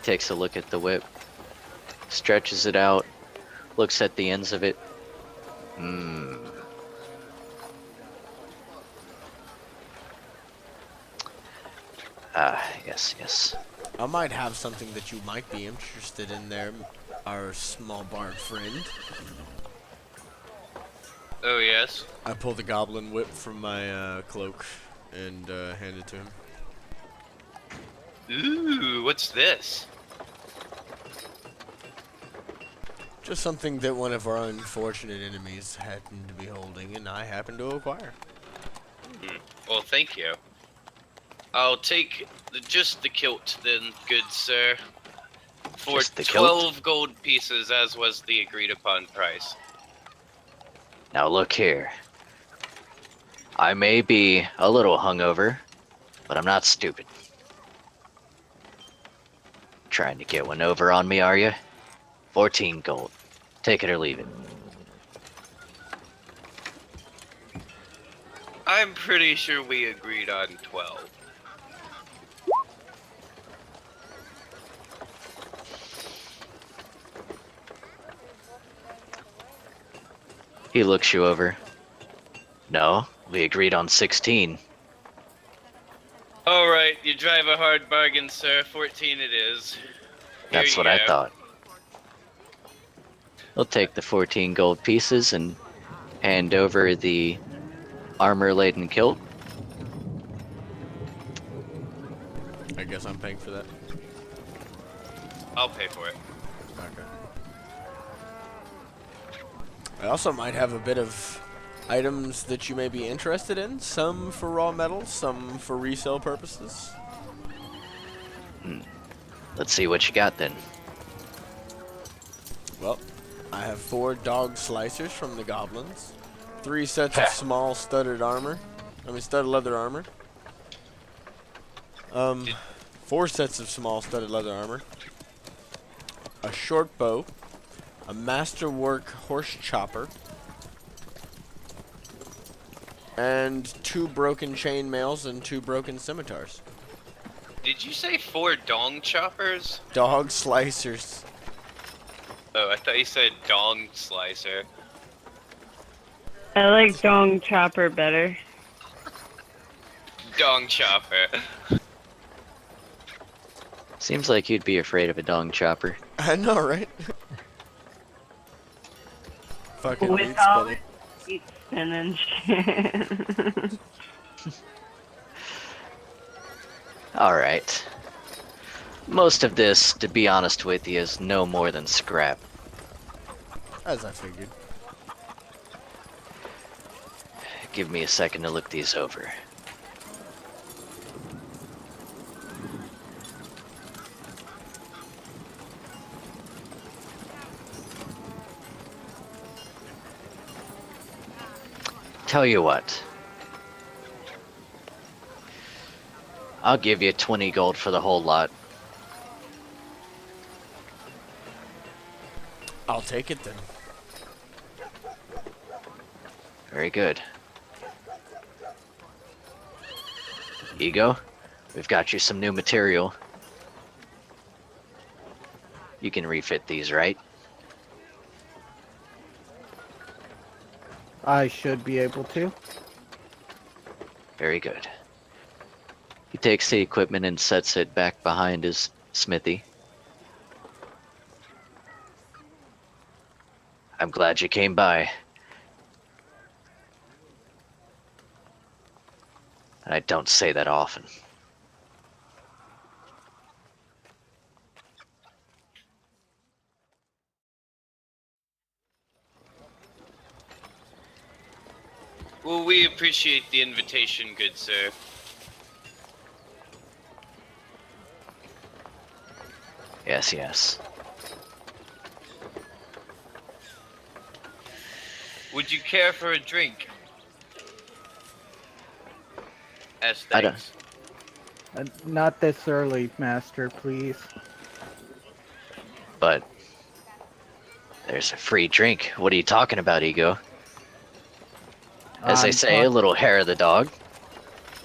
Takes a look at the whip, stretches it out, looks at the ends of it. Yes. I might have something that you might be interested in there, our small bard friend. Oh, yes. I pull the goblin whip from my cloak and hand it to him. Ooh, what's this? Just something that one of our unfortunate enemies happened to be holding, and I happened to acquire. Well, thank you. I'll take just the kilt then, good sir. For Just the kilt? 12 gold pieces, as was the agreed upon price. Now look here. I may be a little hungover, but I'm not stupid. Trying to get one over on me, are you? 14 gold. Take it or leave it. I'm pretty sure we agreed on 12. He looks you over. No, we agreed on 16. Alright, you drive a hard bargain, sir. 14 it is. Here That's you what I go. thought. He'll take the 14 gold pieces and hand over the armor-laden kilt. I'm paying for that. I'll pay for it. Okay. I also might have a bit of items that you may be interested in. Some for raw metal, some for resale purposes. Let's see what you got then. Well, I have 4 dog slicers from the goblins, 3 sets of small studded leather armor. 4 sets of small studded leather armor, a short bow, a masterwork horse chopper, and 2 broken chainmails and 2 broken scimitars. Did you say 4 dong choppers? Dog slicers. Oh, I thought you said dong slicer. I like Dong Chopper better. Dong chopper. Seems like you'd be afraid of a dong chopper. I know, right? Fucking With meat all spinning. meat spinning shit. Alright. Most of this, to be honest with you, is no more than scrap. As I figured. Give me a second to look these over. Tell you what. I'll give you 20 gold for the whole lot. I'll take it then. Very good. Ego, we've got you some new material. You can refit these, right? I should be able to. Very good. He takes the equipment and sets it back behind his smithy. I'm glad you came by. And I don't say that often. Well, we appreciate the invitation, good sir. Yes, yes. Would you care for a drink? As I don't- thanks. Not this early, Master, please. But there's a free drink. What are you talking about, Ego? As they I'm say, a little hair of the dog.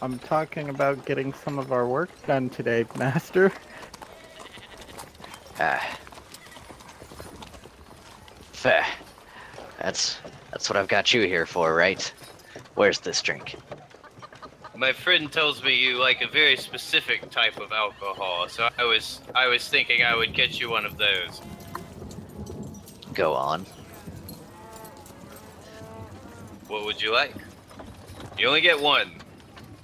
I'm talking about getting some of our work done today, Master. Ah. Fair. That's what I've got you here for, right? Where's this drink? My friend tells me you like a very specific type of alcohol, so I was thinking I would get you one of those. Go on. What would you like? You only get one,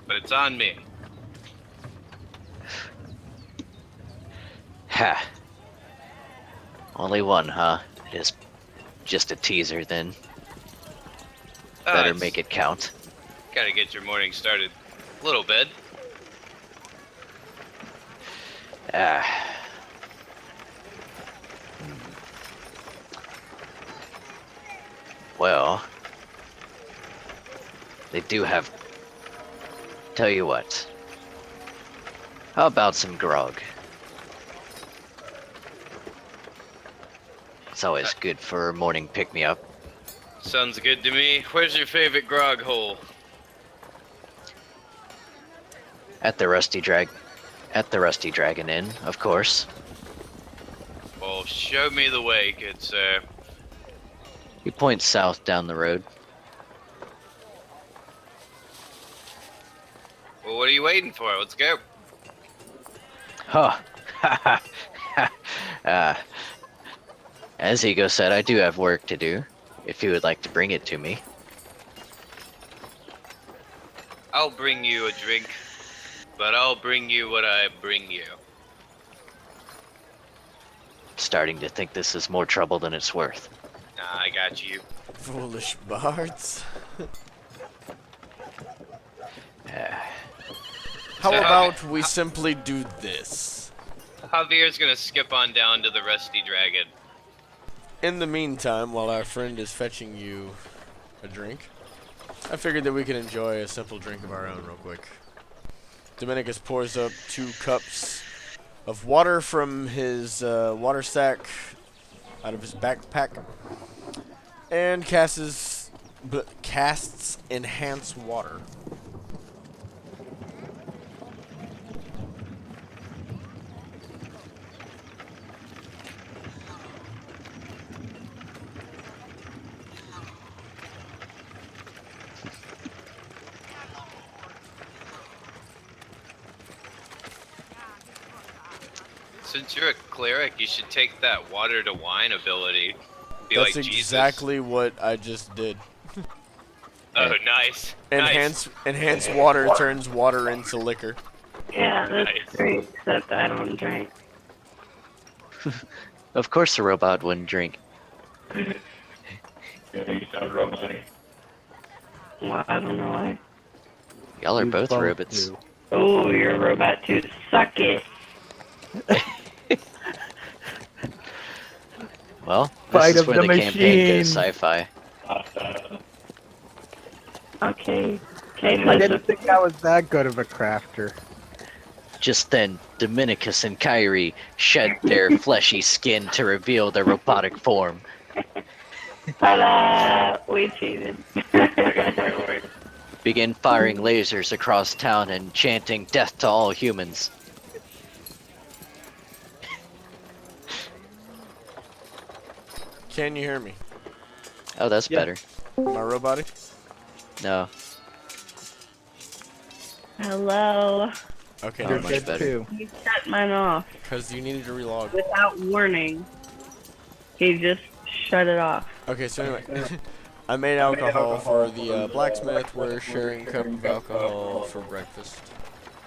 but it's on me. Ha. Only one, huh? It is just a teaser then. Better it's- make it count. Gotta get your morning started. A little bit. Ah. Well, they do have. Tell you what. How about some grog? It's always good for a morning pick-me-up. Sounds good to me. Where's your favorite grog hole? At the Rusty Dragon Inn, of course. Well, show me the way, good sir. He points south down the road. Well, what are you waiting for? Let's go. Huh. As Ego said, I do have work to do, if you would like to bring it to me. I'll bring you a drink, but I'll bring you what I bring you. Starting to think this is more trouble than it's worth. Nah, I got you. Foolish bards. How So about we simply do this? Javier's gonna skip on down to the Rusty Dragon. In the meantime, while our friend is fetching you a drink, I figured that we could enjoy a simple drink of our own real quick. Dominicus pours up 2 cups of water from his water sack out of his backpack and casts enhance water. Since you're a cleric, you should take that water to wine ability. Be That's like exactly what I just did. Jesus. Oh, nice. Nice. Enhance water turns water into liquor. Yeah, that's Nice. great, except I don't drink. Of course the robot wouldn't drink. Yeah, you sound robotic. Well, I don't know why. Y'all are You both robots. do. Oh, you're a robot too. Suck it. Well, Fight this is of where the the campaign goes machine. sci-fi. Okay. Okay, I let's didn't think I was that good of a crafter. Just then, Dominicus and Kyrie shed their fleshy skin to reveal their robotic form. ta-da! We cheated. Begin firing lasers across town and chanting death to all humans. Can you hear me? Oh, that's Yeah. better. Am I robotic? No. Hello. Okay, Oh, You're never much mind. good better. too. He shut mine off Because you needed to relog. without warning. He just shut it off. Okay, so anyway, I made alcohol for the blacksmith. We're sharing a cup of alcohol for breakfast.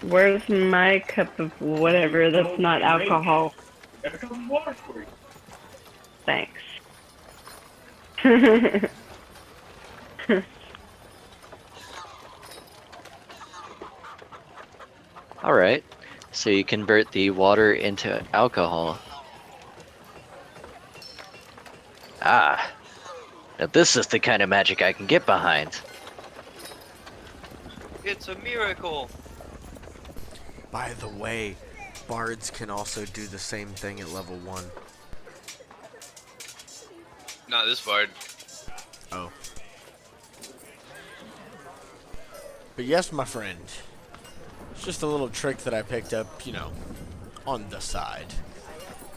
Where's my cup of whatever that's not alcohol? Got a cup of water for you. Thanks. Alright. So you convert the water into alcohol. Ah. Now this is the kind of magic I can get behind. It's a miracle. By the way, bards can also do the same thing at level 1. Not this bard. Oh. But yes, my friend. It's just a little trick that I picked up, you know, on the side.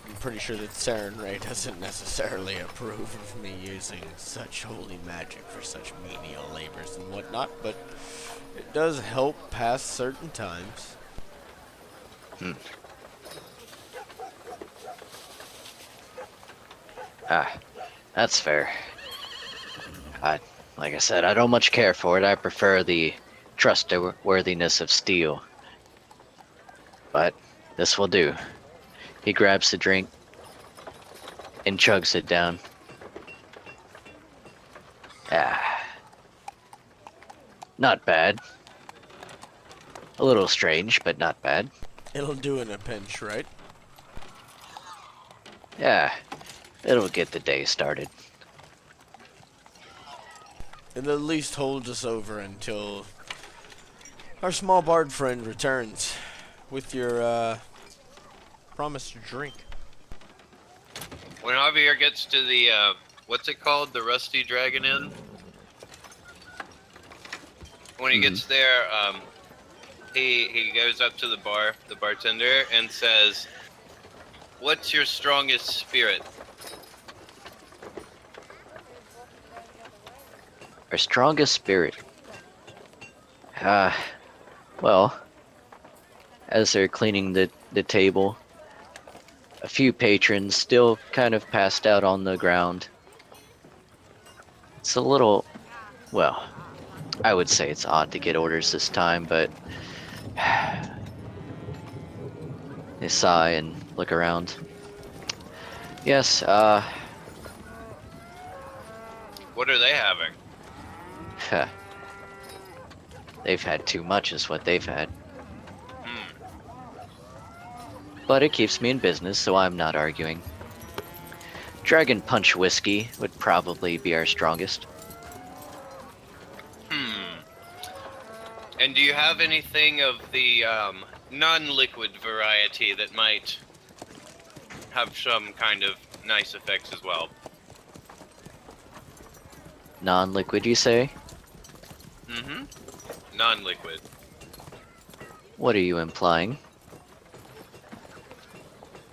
I'm pretty sure that Saren Ray doesn't necessarily approve of me using such holy magic for such menial labors and whatnot, but it does help pass certain times. Ah, that's fair. Like I said, I don't much care for it. I prefer the trustworthiness of steel. But this will do. He grabs the drink and chugs it down. Ah. Not bad. A little strange, but not bad. It'll do in a pinch, right? Yeah, it'll get the day started. It at least holds us over until our small bard friend returns with your promised drink. When Javier gets to the, what's it called? The Rusty Dragon Inn? When he gets there, he goes up to the bartender, and says, "What's your strongest spirit?" Our strongest spirit. Well, as they're cleaning the table, a few patrons still kind of passed out on the ground. It's a little, well, I would say it's odd to get orders this time, but They sigh and look around. Yes, What are they having? they've had too much is what they've had. Hmm. But it keeps me in business, so I'm not arguing. Dragon Punch whiskey would probably be our strongest. Hmm. And do you have anything of the non-liquid variety that might have some kind of nice effects as well? Non-liquid, you say? Mm-hmm. Non-liquid. What are you implying?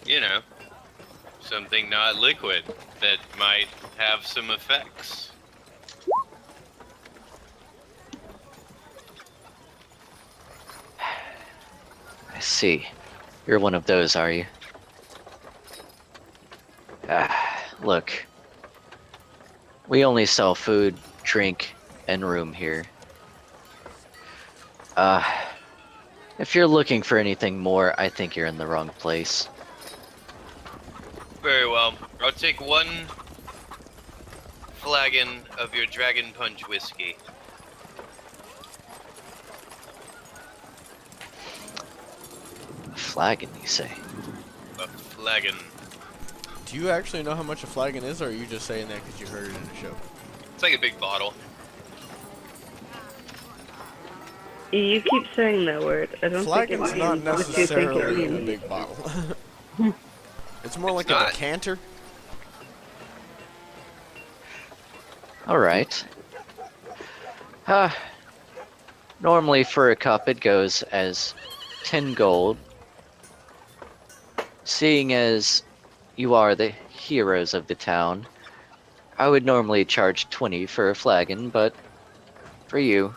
You know, something not liquid that might have some effects. I see. You're one of those, are you? Look. We only sell food, drink, and room here. If you're looking for anything more, I think you're in the wrong place. Very well. I'll take one flagon of your Dragon Punch whiskey. Flagon, you say? A flagon. Do you actually know how much a flagon is, or are you just saying that because you heard it in a show? It's like a big bottle. You keep saying that word. I don't think it Flagon's means not what you think it necessarily a means. big bottle. It's more It's like not. a decanter. Alright. Normally for a cup it goes as 10 gold. Seeing as you are the heroes of the town, I would normally charge 20 for a flagon, but for you,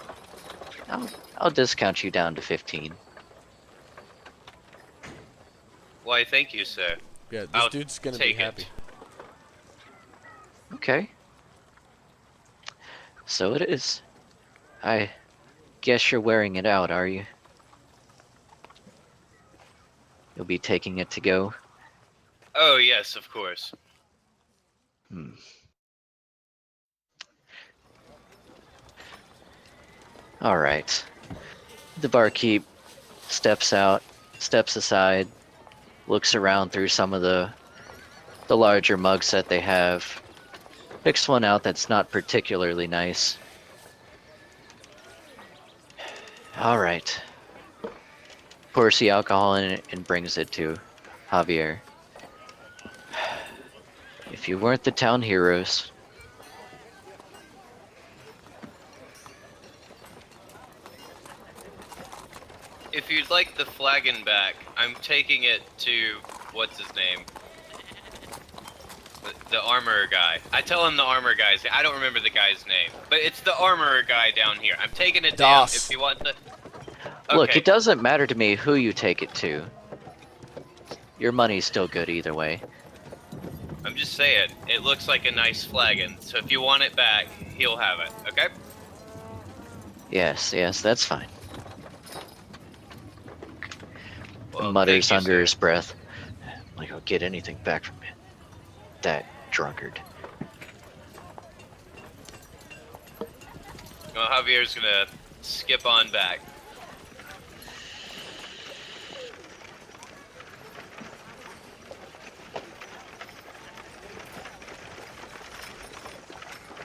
I'll discount you down to 15. Why, thank you, sir. Yeah, this I'll dude's gonna be take happy. it. Okay. So it is. I guess you're wearing it out, are you? You'll be taking it to go? Oh, yes, of course. Hmm. Alright. The barkeep steps aside, looks around through some of the larger mugs that they have, picks one out that's not particularly nice. Alright. Pours the alcohol in it and brings it to Javier. If you weren't the town heroes, If you'd like the flagon back, I'm taking it to what's his name? The armorer guy. I tell him the armor guy's. I don't remember the guy's name, but it's the armorer guy down here. I'm taking it down. Das. If you want the. look, Okay. it doesn't matter to me who you take it to. Your money's still good either way. I'm just saying, it looks like a nice flagon. So if you want it back, he'll have it. Okay. Yes, that's fine. Well, Mutters thank you, under sir. his breath. Like I'll get anything back from it. That drunkard. Well, Javier's gonna skip on back.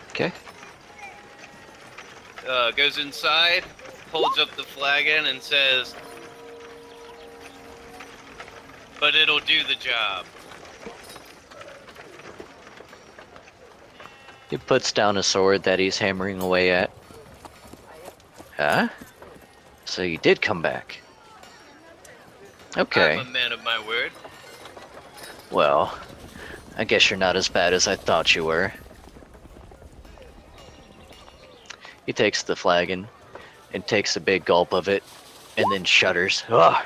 Okay. Goes inside, holds up the flagon, and says, "But it'll do the job." He puts down a sword that he's hammering away at. Huh? So you did come back. Okay. I'm a man of my word. Well, I guess you're not as bad as I thought you were. He takes the flagon and takes a big gulp of it and then shudders. Ugh,